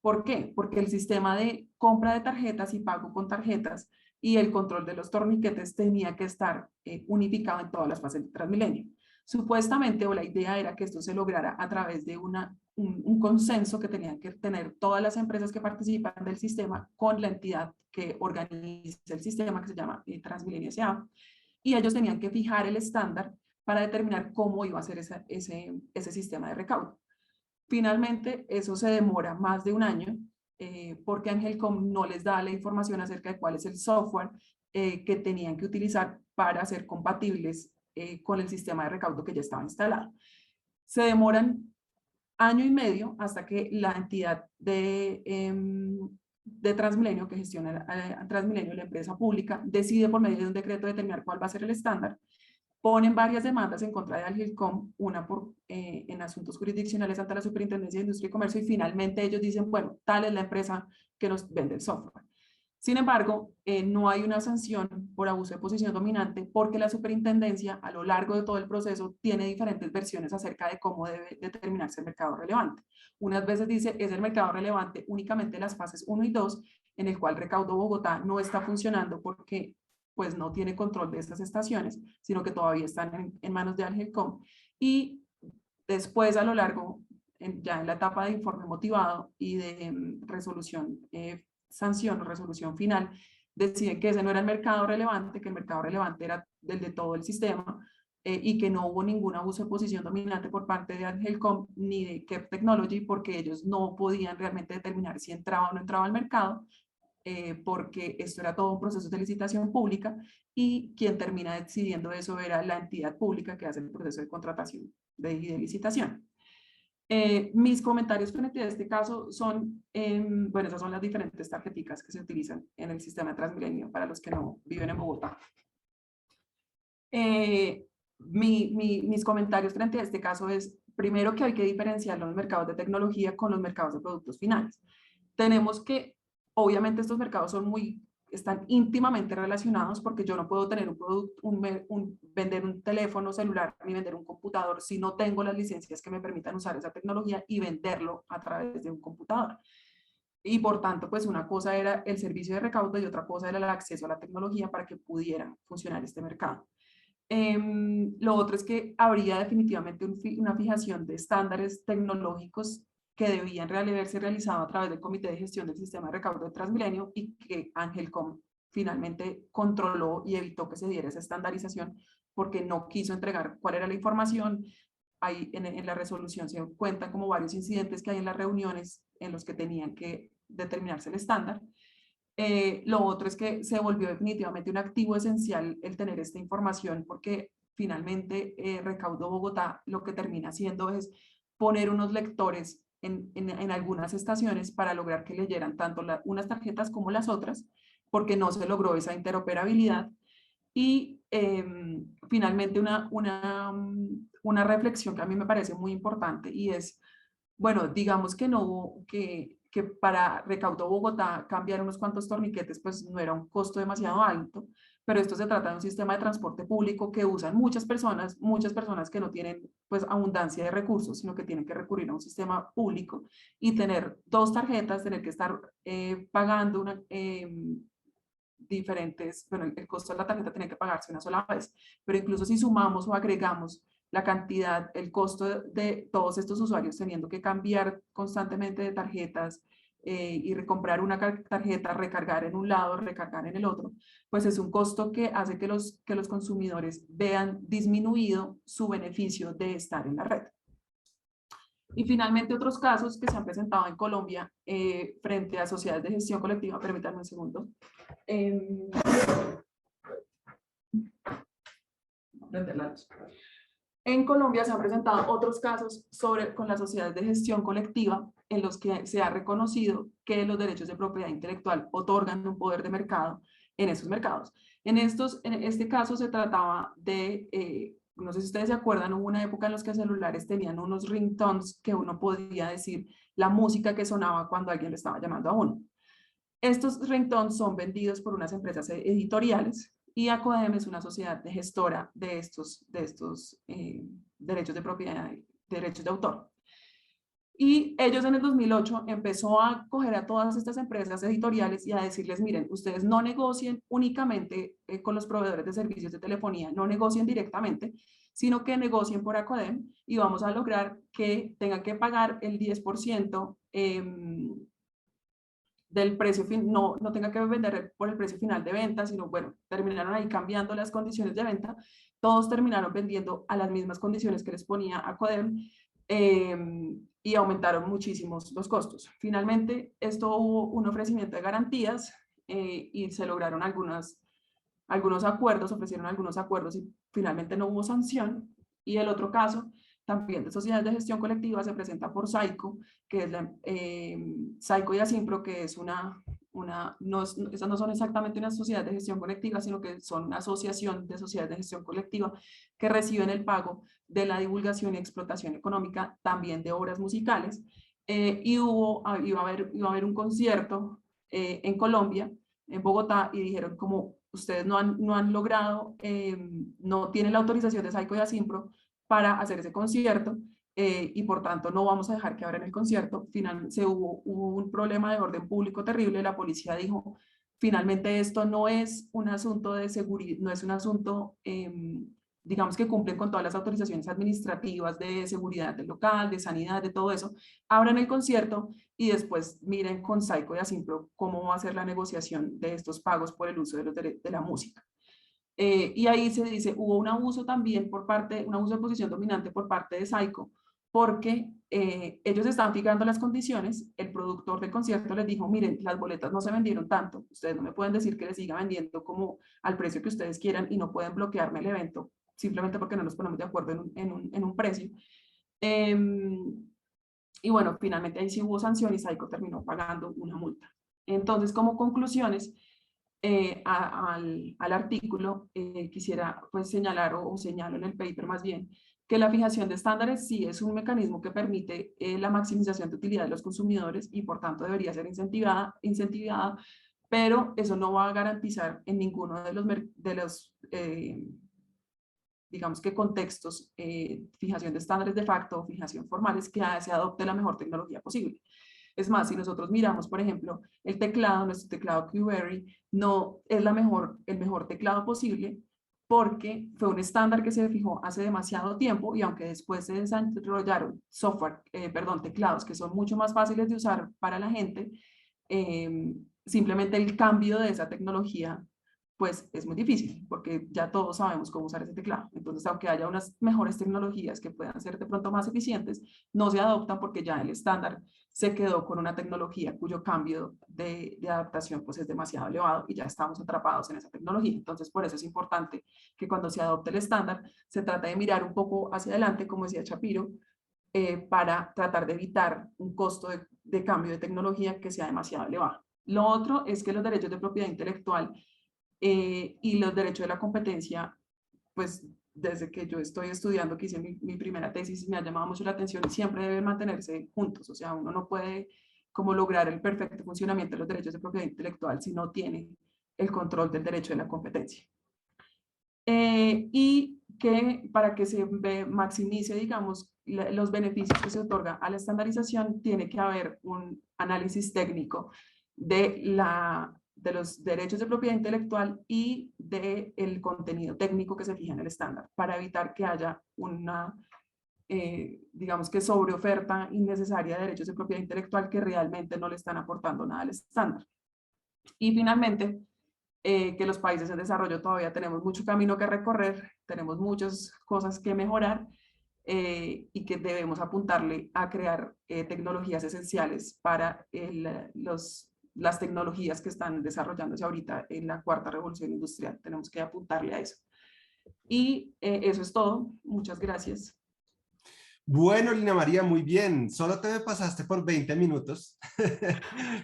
¿Por qué? Porque el sistema de compra de tarjetas y pago con tarjetas y el control de los torniquetes tenía que estar unificado en todas las fases de Transmilenio. Supuestamente, o la idea era que esto se lograra a través de un consenso que tenían que tener todas las empresas que participan del sistema con la entidad que organiza el sistema, que se llama Transmilenio S.A., y ellos tenían que fijar el estándar para determinar cómo iba a ser ese sistema de recaudo. Finalmente, eso se demora más de un año porque Angelcom no les da la información acerca de cuál es el software que tenían que utilizar para ser compatibles con el sistema de recaudo que ya estaba instalado. Se demoran año y medio hasta que la entidad de Transmilenio, que gestiona a Transmilenio, la empresa pública, decide por medio de un decreto determinar cuál va a ser el estándar. Ponen varias demandas en contra de Angelcom, una en asuntos jurisdiccionales ante la Superintendencia de Industria y Comercio, y finalmente ellos dicen, bueno, tal es la empresa que nos vende el software. Sin embargo, no hay una sanción por abuso de posición dominante porque la superintendencia a lo largo de todo el proceso tiene diferentes versiones acerca de cómo debe determinarse el mercado relevante. Unas veces dice es el mercado relevante únicamente las fases 1 y 2, en el cual Recaudo Bogotá no está funcionando porque pues no tiene control de estas estaciones, sino que todavía están en manos de Angelcom. Y después a lo largo, ya en la etapa de informe motivado y de resolución sanción o resolución final, deciden que ese no era el mercado relevante, que el mercado relevante era el de todo el sistema y que no hubo ningún abuso de posición dominante por parte de Angelcom ni de Kep Technology porque ellos no podían realmente determinar si entraba o no entraba al mercado porque esto era todo un proceso de licitación pública y quien termina decidiendo eso era la entidad pública que hace el proceso de contratación de licitación. Mis comentarios frente a este caso son, bueno, esas son las diferentes tarjeticas que se utilizan en el sistema de Transmilenio para los que no viven en Bogotá. Mis comentarios frente a este caso es, primero, que hay que diferenciar los mercados de tecnología con los mercados de productos finales. Tenemos que, obviamente estos mercados están íntimamente relacionados porque yo no puedo tener un producto, vender un teléfono celular ni vender un computador si no tengo las licencias que me permitan usar esa tecnología y venderlo a través de un computador. Y por tanto, pues una cosa era el servicio de recaudo y otra cosa era el acceso a la tecnología para que pudiera funcionar este mercado. Lo otro es que habría definitivamente una fijación de estándares tecnológicos que debían haberse realizado a través del Comité de Gestión del Sistema de Recaudo de Transmilenio y que Angelcom finalmente controló y evitó que se diera esa estandarización porque no quiso entregar cuál era la información. Ahí en la resolución se cuentan como varios incidentes que hay en las reuniones en los que tenían que determinarse el estándar. Lo otro es que se volvió definitivamente un activo esencial el tener esta información porque finalmente Recaudo Bogotá lo que termina haciendo es poner unos lectores en algunas estaciones para lograr que leyeran tanto unas tarjetas como las otras, porque no se logró esa interoperabilidad. Y finalmente una reflexión que a mí me parece muy importante y es, bueno, digamos que no, que para Recaudo Bogotá cambiar unos cuantos torniquetes pues no era un costo demasiado alto, pero esto se trata de un sistema de transporte público que usan muchas personas que no tienen pues abundancia de recursos, sino que tienen que recurrir a un sistema público y tener dos tarjetas, tener que estar pagando diferentes, bueno, el costo de la tarjeta tiene que pagarse una sola vez, pero incluso si sumamos o agregamos la cantidad, el costo de todos estos usuarios teniendo que cambiar constantemente de tarjetas y recomprar una tarjeta, recargar en un lado, recargar en el otro, pues es un costo que hace que los consumidores vean disminuido su beneficio de estar en la red. Y finalmente otros casos que se han presentado en Colombia frente a sociedades de gestión colectiva, permítanme un segundo. En Colombia se han presentado otros casos con las sociedades de gestión colectiva en los que se ha reconocido que los derechos de propiedad intelectual otorgan un poder de mercado en esos mercados. En este caso se trataba de, no sé si ustedes se acuerdan, hubo una época en los que los celulares tenían unos ringtones que uno podía decir la música que sonaba cuando alguien le estaba llamando a uno. Estos ringtones son vendidos por unas empresas editoriales y Acodem es una sociedad de gestora de estos derechos de propiedad, derechos de autor. Y ellos en el 2008 empezó a coger a todas estas empresas editoriales y a decirles, miren, ustedes no negocien únicamente con los proveedores de servicios de telefonía, no negocien directamente, sino que negocien por Acodem y vamos a lograr que tengan que pagar el 10% del precio, no tenga que vender por el precio final de venta, sino bueno, terminaron ahí cambiando las condiciones de venta, todos terminaron vendiendo a las mismas condiciones que les ponía Acodem y aumentaron muchísimos los costos. Finalmente, esto hubo un ofrecimiento de garantías y se lograron algunos acuerdos, ofrecieron algunos acuerdos y finalmente no hubo sanción. Y el otro caso, también de sociedades de gestión colectiva, se presenta por SAICO, que es SAICO y Asimpro, que es esas no son exactamente una sociedad de gestión colectiva, sino que son una asociación de sociedades de gestión colectiva que reciben el pago de la divulgación y explotación económica también de obras musicales. Y iba a haber un concierto en Colombia, en Bogotá, y dijeron como ustedes no han logrado, no tienen la autorización de SAICO y Asimpro para hacer ese concierto y por tanto no vamos a dejar que abran el concierto. Finalmente hubo un problema de orden público terrible, la policía dijo, finalmente esto no es un asunto de seguridad, no es un asunto, digamos que cumplen con todas las autorizaciones administrativas de seguridad del local, de sanidad, de todo eso, abran el concierto y después miren con SAICO y Asimpro cómo va a ser la negociación de estos pagos por el uso de la música. Y ahí se dice, hubo un abuso también un abuso de posición dominante por parte de SAICO, porque ellos estaban fijando las condiciones, el productor del concierto les dijo, miren, las boletas no se vendieron tanto, ustedes no me pueden decir que les siga vendiendo como al precio que ustedes quieran y no pueden bloquearme el evento simplemente porque no nos ponemos de acuerdo en un precio. Y bueno, finalmente ahí sí hubo sanción y SAICO terminó pagando una multa. Entonces, como conclusiones al artículo, quisiera pues señalar o señalo en el paper más bien, que la fijación de estándares sí es un mecanismo que permite la maximización de utilidad de los consumidores y por tanto debería ser incentivada, pero eso no va a garantizar en ninguno de los digamos que contextos, fijación de estándares de facto o fijación formales, que se adopte la mejor tecnología posible. Es más, si nosotros miramos, por ejemplo, el teclado, nuestro teclado QBerry, no es el mejor teclado posible porque fue un estándar que se fijó hace demasiado tiempo y aunque después se desarrollaron teclados que son mucho más fáciles de usar para la gente, simplemente el cambio de esa tecnología pues es muy difícil porque ya todos sabemos cómo usar ese teclado. Entonces, aunque haya unas mejores tecnologías que puedan ser de pronto más eficientes, no se adoptan porque ya el estándar se quedó con una tecnología cuyo cambio de adaptación pues es demasiado elevado y ya estamos atrapados en esa tecnología. Entonces, por eso es importante que cuando se adopte el estándar, se trate de mirar un poco hacia adelante, como decía Shapiro, para tratar de evitar un costo de cambio de tecnología que sea demasiado elevado. Lo otro es que los derechos de propiedad intelectual y los derechos de la competencia, pues desde que yo estoy estudiando, que hice mi primera tesis, me ha llamado mucho la atención y siempre deben mantenerse juntos. O sea, uno no puede como lograr el perfecto funcionamiento de los derechos de propiedad intelectual si no tiene el control del derecho de la competencia. y que para que se maximice, digamos, los beneficios que se otorga a la estandarización, tiene que haber un análisis técnico de los derechos de propiedad intelectual y del contenido técnico que se fija en el estándar, para evitar que haya una, digamos que sobreoferta innecesaria de derechos de propiedad intelectual que realmente no le están aportando nada al estándar. Y finalmente, que los países en desarrollo todavía tenemos mucho camino que recorrer, tenemos muchas cosas que mejorar, y que debemos apuntarle a crear tecnologías esenciales para las tecnologías que están desarrollándose ahorita en la cuarta revolución industrial. Tenemos que apuntarle a eso. Y eso es todo. Muchas gracias. Bueno, Lina María, muy bien. Solo te me pasaste por 20 minutos,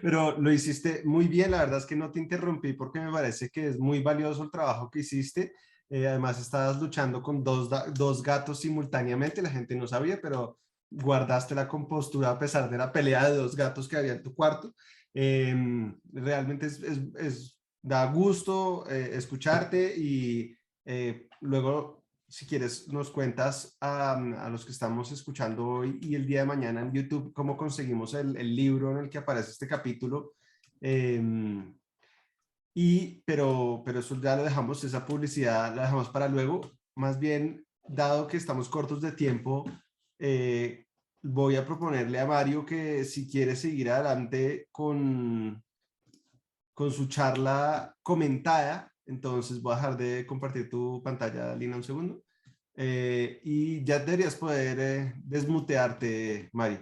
pero lo hiciste muy bien. La verdad es que no te interrumpí porque me parece que es muy valioso el trabajo que hiciste. Además, estabas luchando con dos gatos simultáneamente. La gente no sabía, pero guardaste la compostura a pesar de la pelea de dos gatos que había en tu cuarto. Realmente da gusto escucharte y luego si quieres, nos cuentas a los que estamos escuchando hoy y el día de mañana en YouTube cómo conseguimos el libro en el que aparece este capítulo. Pero eso ya lo dejamos, esa publicidad la dejamos para luego. Más bien, dado que estamos cortos de tiempo, voy a proponerle a Mario que si quiere seguir adelante con su charla comentada, entonces voy a dejar de compartir tu pantalla, Lina, un segundo. Y ya deberías poder desmutearte, Mari.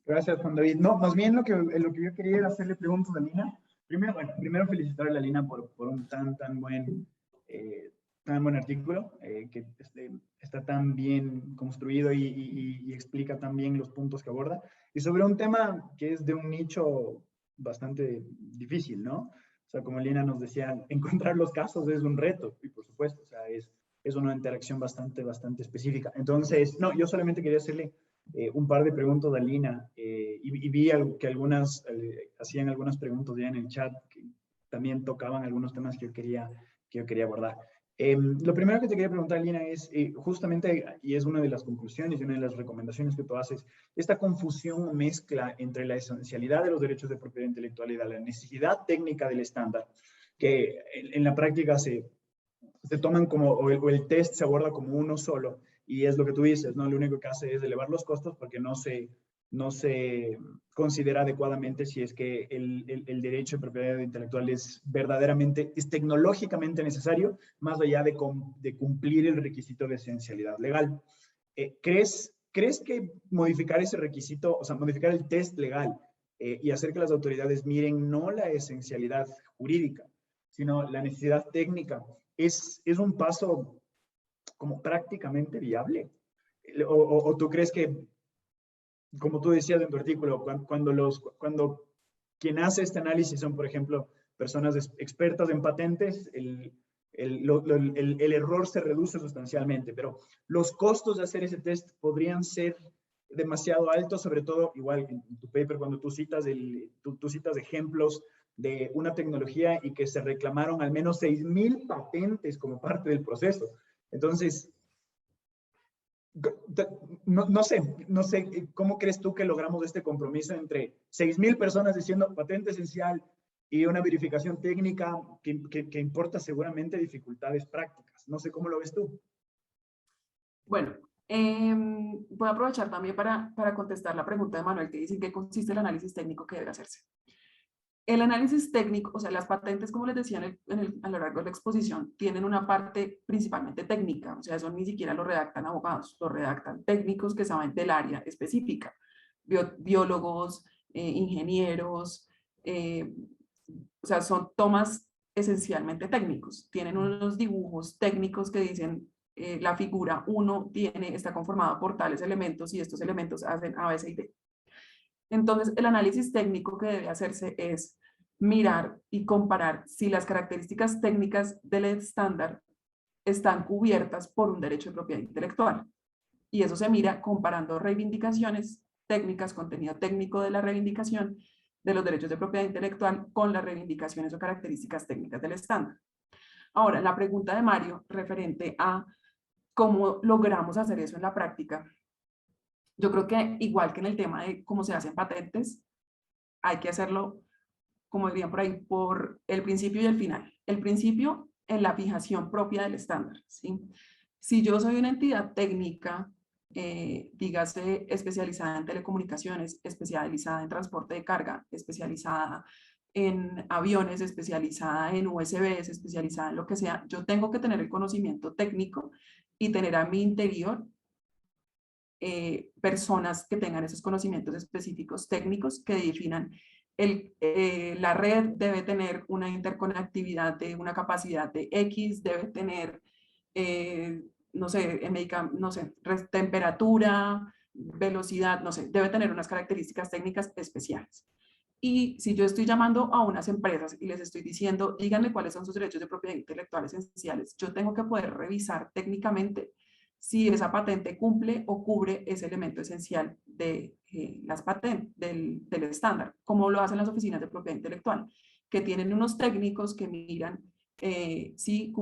Gracias, Juan David. No, más bien lo que yo quería era hacerle preguntas a Lina. Primero felicitarle a Lina por un tan buen artículo, que está tan bien construido y explica tan bien los puntos que aborda. Y sobre un tema que es de un nicho bastante difícil, ¿no? O sea, como Lina nos decía, encontrar los casos es un reto, y por supuesto, o sea, es una interacción bastante específica. Entonces, no, yo solamente quería hacerle un par de preguntas a Lina, y vi que algunas hacían algunas preguntas ya en el chat que también tocaban algunos temas que yo quería abordar. Lo primero que te quería preguntar, Lina, es justamente, y es una de las conclusiones y una de las recomendaciones que tú haces, esta confusión o mezcla entre la esencialidad de los derechos de propiedad intelectual y la necesidad técnica del estándar, que en la práctica se toman como, o el test se aborda como uno solo, y es lo que tú dices, ¿no? Lo único que hace es elevar los costos porque no se considera adecuadamente si es que el derecho de propiedad intelectual es verdaderamente, es tecnológicamente necesario, más allá de cumplir el requisito de esencialidad legal. ¿Crees que modificar ese requisito, o sea, modificar el test legal y hacer que las autoridades miren no la esencialidad jurídica, sino la necesidad técnica, es un paso como prácticamente viable? ¿O tú crees que, como tú decías en tu artículo, cuando quien hace este análisis son, por ejemplo, personas expertas en patentes, el error se reduce sustancialmente, pero los costos de hacer ese test podrían ser demasiado altos, sobre todo, igual en tu paper, cuando tú citas ejemplos de una tecnología y que se reclamaron al menos 6,000 patentes como parte del proceso. Entonces, no sé, ¿cómo crees tú que logramos este compromiso entre 6,000 personas diciendo patente esencial y una verificación técnica que importa seguramente dificultades prácticas? No sé cómo lo ves tú. Bueno, voy a aprovechar también para contestar la pregunta de Manuel, que dice en qué consiste el análisis técnico que debe hacerse. El análisis técnico, o sea, las patentes, como les decía a lo largo de la exposición, tienen una parte principalmente técnica, o sea, eso ni siquiera lo redactan abogados, lo redactan técnicos que saben del área específica, biólogos, ingenieros, o sea, son tomas esencialmente técnicos, tienen unos dibujos técnicos que dicen la figura 1 está conformada por tales elementos y estos elementos hacen A, B, C y D. Entonces, el análisis técnico que debe hacerse es mirar y comparar si las características técnicas del estándar están cubiertas por un derecho de propiedad intelectual. Y eso se mira comparando reivindicaciones técnicas, contenido técnico de la reivindicación de los derechos de propiedad intelectual con las reivindicaciones o características técnicas del estándar. Ahora, la pregunta de Mario referente a cómo logramos hacer eso en la práctica. Yo creo que igual que en el tema de cómo se hacen patentes, hay que hacerlo, como dirían por ahí, por el principio y el final. El principio en la fijación propia del estándar, ¿sí? Si yo soy una entidad técnica, dígase especializada en telecomunicaciones, especializada en transporte de carga, especializada en aviones, especializada en USBs, especializada en lo que sea, yo tengo que tener el conocimiento técnico y tener a mi interior personas que tengan esos conocimientos específicos técnicos que definan la red debe tener una interconectividad de una capacidad de X, debe tener, no sé, no sé, temperatura, velocidad, no sé, debe tener unas características técnicas especiales. Y si yo estoy llamando a unas empresas y les estoy diciendo, díganme cuáles son sus derechos de propiedad intelectual esenciales, yo tengo que poder revisar técnicamente si esa patente cumple o cubre ese elemento esencial de las patentes, del estándar, como lo hacen las oficinas de propiedad intelectual, que tienen unos técnicos que miran si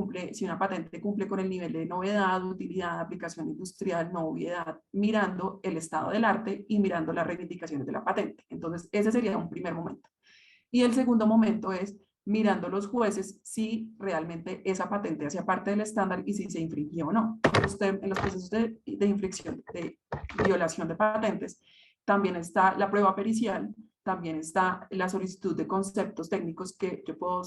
una patente cumple con el nivel de novedad, utilidad, aplicación industrial, novedad, mirando el estado del arte y mirando las reivindicaciones de la patente. Entonces, ese sería un primer momento. Y el segundo momento es mirando los jueces si realmente esa patente hacía parte del estándar y si se infringió o no. Usted, en los procesos de infracción, de violación de patentes, también está la prueba pericial, también está la solicitud de conceptos técnicos que yo puedo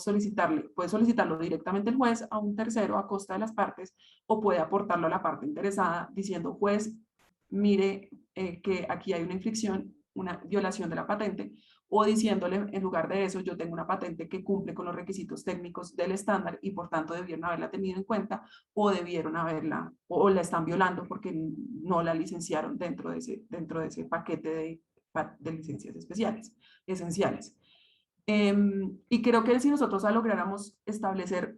puede solicitarlo directamente el juez a un tercero a costa de las partes o puede aportarlo a la parte interesada diciendo, juez, mire que aquí hay una infracción, una violación de la patente, o diciéndole en lugar de eso, yo tengo una patente que cumple con los requisitos técnicos del estándar y por tanto debieron haberla tenido en cuenta o debieron haberla, o la están violando porque no la licenciaron dentro de ese paquete de licencias especiales, esenciales. Y creo que si nosotros lográramos establecer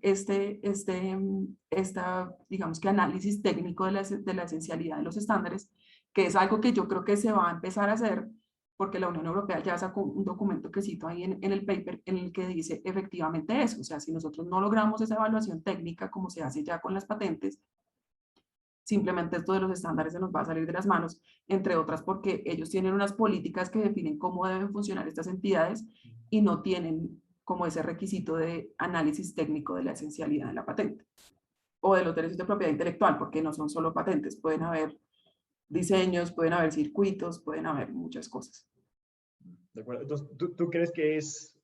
digamos que análisis técnico de la esencialidad de los estándares, que es algo que yo creo que se va a empezar a hacer, porque la Unión Europea ya sacó un documento que cito ahí en el paper en el que dice efectivamente eso, o sea, si nosotros no logramos esa evaluación técnica como se hace ya con las patentes, simplemente esto de los estándares se nos va a salir de las manos, entre otras porque ellos tienen unas políticas que definen cómo deben funcionar estas entidades y no tienen como ese requisito de análisis técnico de la esencialidad de la patente o de los derechos de propiedad intelectual, porque no son solo patentes, pueden haber diseños, pueden haber circuitos, pueden haber muchas cosas. De acuerdo. Entonces, ¿tú crees que es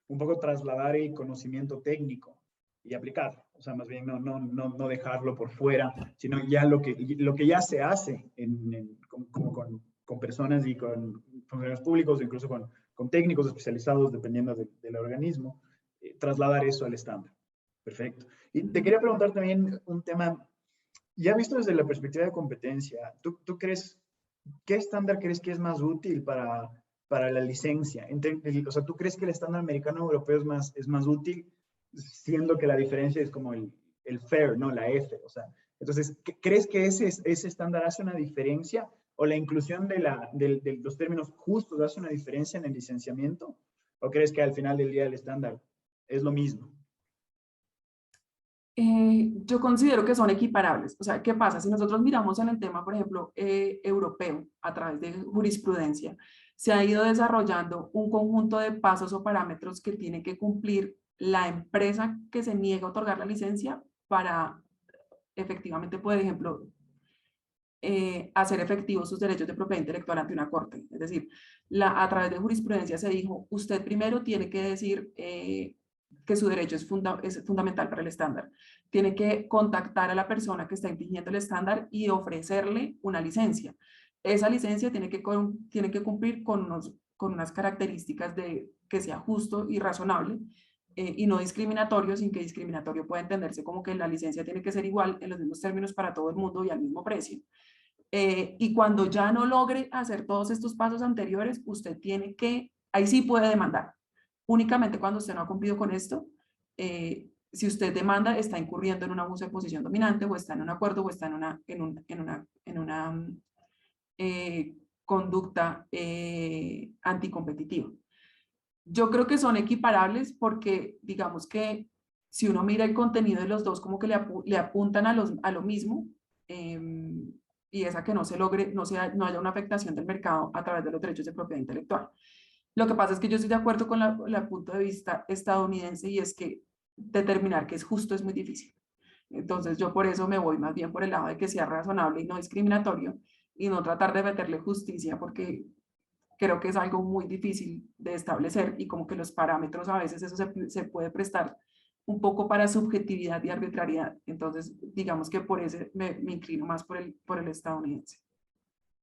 un poco trasladar el conocimiento técnico y aplicarlo? O sea, más bien no dejarlo por fuera, sino ya lo que ya se hace con personas y con funcionarios públicos, incluso con técnicos especializados, dependiendo del organismo, trasladar eso al estándar. Perfecto. Y te quería preguntar también un tema, ya visto desde la perspectiva de competencia, ¿tú crees, qué estándar crees que es más útil para la licencia? O sea, ¿tú crees que el estándar americano europeo es más útil, siendo que la diferencia es como el FAIR, ¿no? La F, o sea, entonces, ¿crees que ese estándar hace una diferencia? ¿O la inclusión de los términos justos hace una diferencia en el licenciamiento? ¿O crees que al final del día el estándar es lo mismo? Yo considero que son equiparables. O sea, ¿qué pasa? Si nosotros miramos en el tema, por ejemplo, europeo, a través de jurisprudencia, se ha ido desarrollando un conjunto de pasos o parámetros que tiene que cumplir la empresa que se niega a otorgar la licencia para efectivamente, por ejemplo, hacer efectivos sus derechos de propiedad intelectual ante una corte. Es decir, a través de jurisprudencia se dijo, usted primero tiene que decir que su derecho es fundamental para el estándar. Tiene que contactar a la persona que está infringiendo el estándar y ofrecerle una licencia. Esa licencia tiene que cumplir con unas características de que sea justo y razonable y no discriminatorio, sin que discriminatorio pueda entenderse como que la licencia tiene que ser igual en los mismos términos para todo el mundo y al mismo precio. Y cuando ya no logre hacer todos estos pasos anteriores, usted tiene que, ahí sí puede demandar. Únicamente cuando usted no ha cumplido con esto, si usted demanda, está incurriendo en un abuso de posición dominante o está en un acuerdo o está en una conducta anticompetitiva. Yo creo que son equiparables porque digamos que si uno mira el contenido de los dos, como que le apuntan a lo mismo, y es a que no se logre, no haya una afectación del mercado a través de los derechos de propiedad intelectual. Lo que pasa es que yo estoy de acuerdo con el punto de vista estadounidense, y es que determinar que es justo es muy difícil. Entonces yo por eso me voy más bien por el lado de que sea razonable y no discriminatorio, y no tratar de meterle justicia, porque creo que es algo muy difícil de establecer, y como que los parámetros a veces eso se puede prestar un poco para subjetividad y arbitrariedad. Entonces digamos que por eso me inclino más por el estadounidense.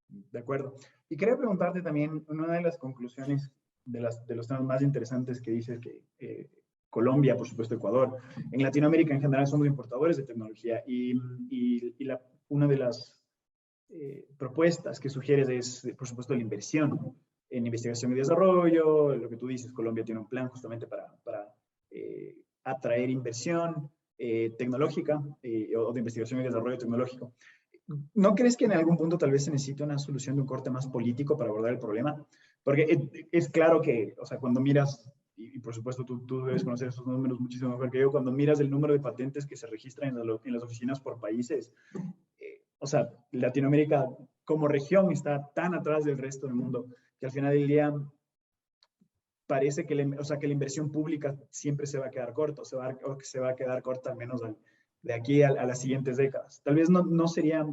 De acuerdo. Y quería preguntarte también, una de las conclusiones de los temas más interesantes que dices que Colombia, por supuesto Ecuador, en Latinoamérica en general somos importadores de tecnología, y una de las propuestas que sugieres es, por supuesto, la inversión en investigación y desarrollo. Lo que tú dices, Colombia tiene un plan justamente para atraer inversión tecnológica o de investigación y desarrollo tecnológico. ¿No crees que en algún punto tal vez se necesite una solución de un corte más político para abordar el problema? Porque es claro que, o sea, cuando miras, y por supuesto tú debes conocer esos números muchísimo mejor que yo, cuando miras el número de patentes que se registran en las oficinas por países, o sea, Latinoamérica como región está tan atrás del resto del mundo que al final del día parece que la inversión pública siempre se va a quedar corta, o se va a quedar corta al menos de aquí a las siguientes décadas. Tal vez no sería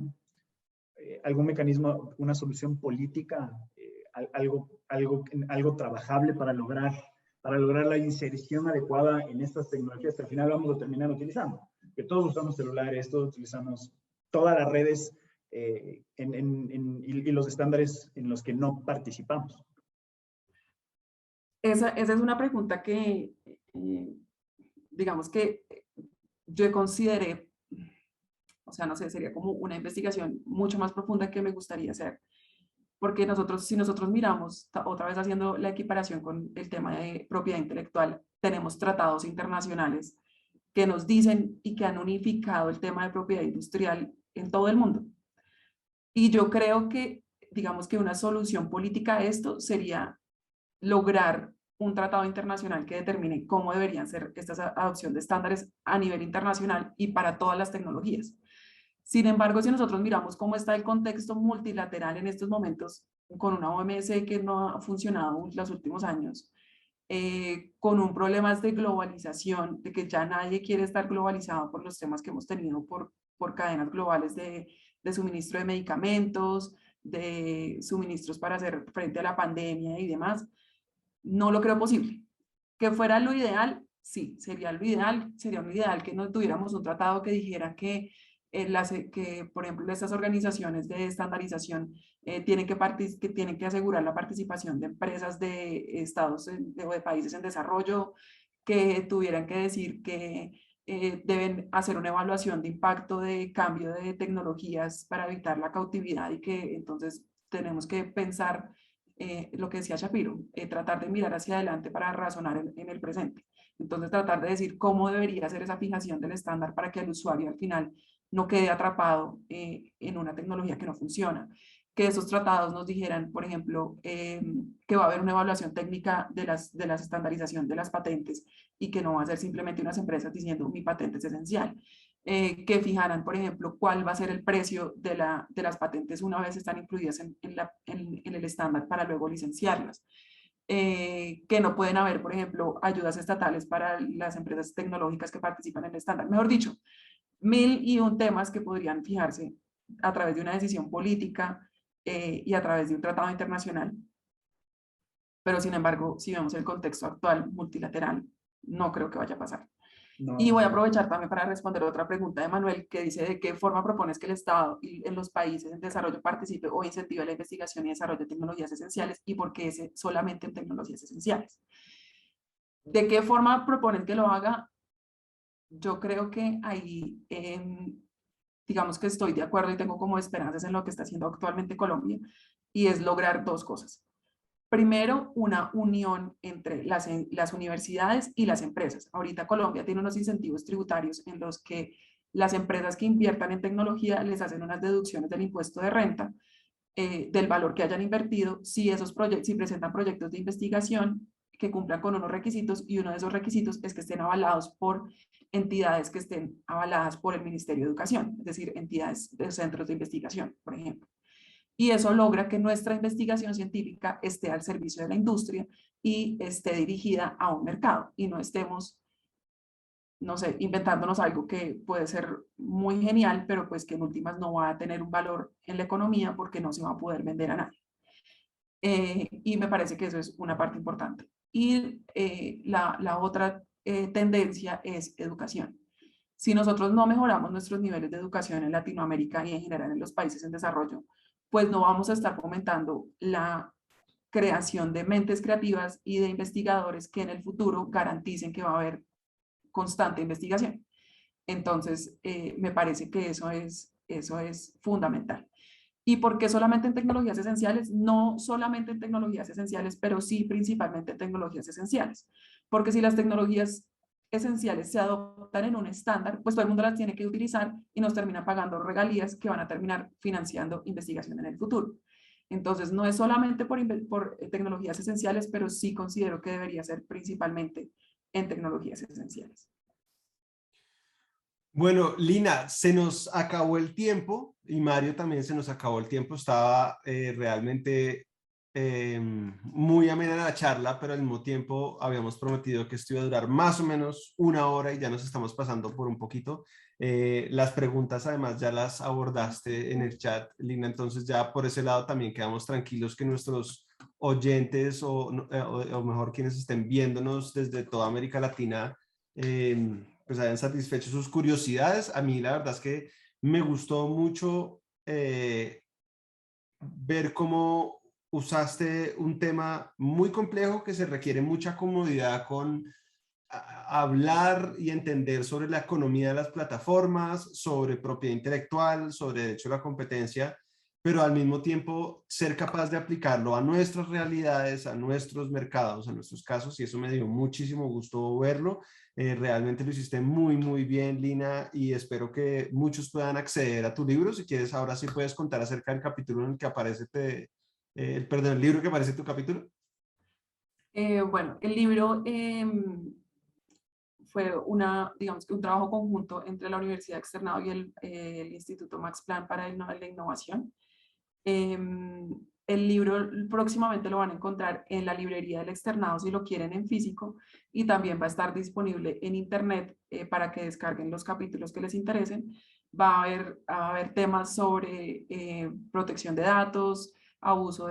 algún mecanismo, una solución política, algo trabajable para lograr la inserción adecuada en estas tecnologías que al final vamos a terminar utilizando. Que todos usamos celulares, todos utilizamos todas las redes y los estándares en los que no participamos. Esa es una pregunta que, digamos que yo consideré, o sea, no sé, sería como una investigación mucho más profunda que me gustaría hacer, porque si nosotros miramos, otra vez haciendo la equiparación con el tema de propiedad intelectual, tenemos tratados internacionales que nos dicen y que han unificado el tema de propiedad industrial en todo el mundo. Y yo creo que, digamos que una solución política a esto sería lograr un tratado internacional que determine cómo deberían ser esta adopción de estándares a nivel internacional y para todas las tecnologías. Sin embargo, si nosotros miramos cómo está el contexto multilateral en estos momentos, con una OMS que no ha funcionado en los últimos años, con un problema de globalización, de que ya nadie quiere estar globalizado por los temas que hemos tenido por cadenas globales de suministro de medicamentos, de suministros para hacer frente a la pandemia y demás, no lo creo posible. Que fuera lo ideal, sí, sería lo ideal, sería un ideal que no tuviéramos un tratado que dijera que, por ejemplo, estas organizaciones de estandarización tienen que asegurar la participación de empresas de estados o de países en desarrollo, que tuvieran que decir que deben hacer una evaluación de impacto de cambio de tecnologías para evitar la cautividad, y que entonces tenemos que pensar lo que decía Shapiro, tratar de mirar hacia adelante para razonar en el presente. Entonces tratar de decir cómo debería ser esa fijación del estándar para que el usuario al final no quede atrapado en una tecnología que no funciona. Que esos tratados nos dijeran, por ejemplo, que va a haber una evaluación técnica de la estandarización de las patentes, y que no va a ser simplemente unas empresas diciendo mi patente es esencial. Que fijaran, por ejemplo, cuál va a ser el precio de las patentes una vez están incluidas en el estándar para luego licenciarlas. Que no pueden haber, por ejemplo, ayudas estatales para las empresas tecnológicas que participan en el estándar. Mejor dicho, 1001 temas que podrían fijarse a través de una decisión política y a través de un tratado internacional. Pero sin embargo, si vemos el contexto actual multilateral, no creo que vaya a pasar. No. Y voy a aprovechar también para responder otra pregunta de Manuel, que dice: ¿de qué forma propones que el Estado y en los países en desarrollo participe o incentive la investigación y desarrollo de tecnologías esenciales, y por qué solamente en tecnologías esenciales? ¿De qué forma proponen que lo haga? Yo creo que ahí, digamos que estoy de acuerdo y tengo como esperanzas en lo que está haciendo actualmente Colombia, y es lograr dos cosas. Primero, una unión entre las universidades y las empresas. Ahorita Colombia tiene unos incentivos tributarios en los que las empresas que inviertan en tecnología les hacen unas deducciones del impuesto de renta del valor que hayan invertido si presentan proyectos de investigación que cumplan con unos requisitos, y uno de esos requisitos es que estén avalados por entidades que estén avaladas por el Ministerio de Educación, es decir, entidades de centros de investigación, por ejemplo. Y eso logra que nuestra investigación científica esté al servicio de la industria y esté dirigida a un mercado y no estemos, no sé, inventándonos algo que puede ser muy genial, pero pues que en últimas no va a tener un valor en la economía porque no se va a poder vender a nadie. Y me parece que eso es una parte importante. Y la otra tendencia es educación. Si nosotros no mejoramos nuestros niveles de educación en Latinoamérica y en general en los países en desarrollo, pues no vamos a estar fomentando la creación de mentes creativas y de investigadores que en el futuro garanticen que va a haber constante investigación. Entonces, me parece que eso es fundamental. ¿Y por qué solamente en tecnologías esenciales? No solamente en tecnologías esenciales, pero sí principalmente en tecnologías esenciales. Porque si las tecnologías esenciales se adoptan en un estándar, pues todo el mundo las tiene que utilizar y nos termina pagando regalías que van a terminar financiando investigación en el futuro. Entonces, no es solamente por tecnologías esenciales, pero sí considero que debería ser principalmente en tecnologías esenciales. Bueno, Lina, se nos acabó el tiempo y Mario también se nos acabó el tiempo. Estaba realmente muy amena la charla, pero al mismo tiempo habíamos prometido que esto iba a durar más o menos 1 hora y ya nos estamos pasando por un poquito. Las preguntas además ya las abordaste en el chat, Lina, entonces ya por ese lado también quedamos tranquilos que nuestros oyentes o mejor quienes estén viéndonos desde toda América Latina pues hayan satisfecho sus curiosidades. A mí la verdad es que me gustó mucho ver cómo usaste un tema muy complejo que se requiere mucha comodidad con hablar y entender sobre la economía de las plataformas, sobre propiedad intelectual, sobre derecho a la competencia, pero al mismo tiempo ser capaz de aplicarlo a nuestras realidades, a nuestros mercados, a nuestros casos, y eso me dio muchísimo gusto verlo. Realmente lo hiciste muy, muy bien, Lina, y espero que muchos puedan acceder a tu libro. Si quieres, ahora sí puedes contar acerca del capítulo en el que aparece, perdón, el libro que aparece en tu capítulo. Bueno, el libro fue digamos que un trabajo conjunto entre la Universidad Externado y el Instituto Max Planck para la Innovación. El libro próximamente lo van a encontrar en la librería del Externado si lo quieren en físico, y también va a estar disponible en internet para que descarguen los capítulos que les interesen. Va a haber temas sobre protección de datos, abuso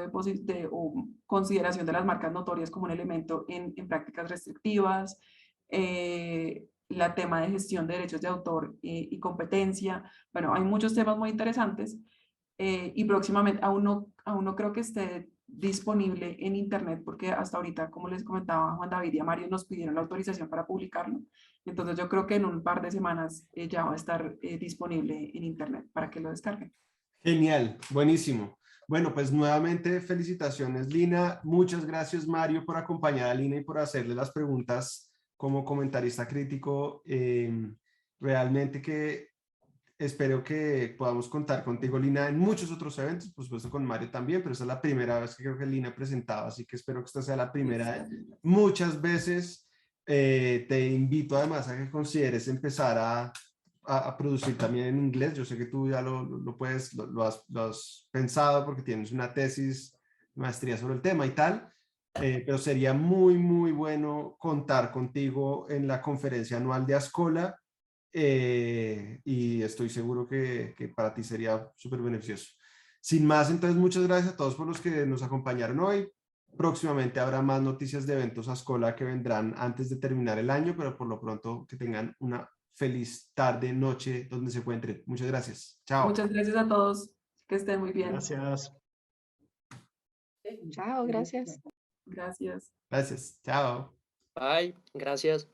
o consideración de las marcas notorias como un elemento en prácticas restrictivas, la tema de gestión de derechos de autor y competencia. Bueno, hay muchos temas muy interesantes y próximamente aún no creo que esté disponible en internet porque hasta ahorita, como les comentaba Juan David y a Mario, nos pidieron la autorización para publicarlo. Entonces yo creo que en un par de semanas ya va a estar disponible en internet para que lo descarguen. Genial, buenísimo. Bueno, pues nuevamente felicitaciones, Lina. Muchas gracias, Mario, por acompañar a Lina y por hacerle las preguntas como comentarista crítico. Realmente que espero que podamos contar contigo, Lina, en muchos otros eventos, por supuesto con Mario también, pero esta es la primera vez que creo que Lina presentaba, así que espero que esta sea la primera de muchas veces. Te invito además a que consideres empezar a producir también en inglés. Yo sé que tú ya lo puedes, lo has pensado porque tienes una tesis, maestría sobre el tema y tal, pero sería muy, muy bueno contar contigo en la conferencia anual de Ascola y estoy seguro que para ti sería súper beneficioso. Sin más, entonces, muchas gracias a todos por los que nos acompañaron hoy. Próximamente habrá más noticias de eventos Ascola que vendrán antes de terminar el año, pero por lo pronto que tengan una feliz tarde, noche, donde se encuentren. Muchas gracias. Chao. Muchas gracias a todos. Que estén muy bien. Gracias. Chao, gracias. Gracias. Gracias. Chao. Bye, gracias.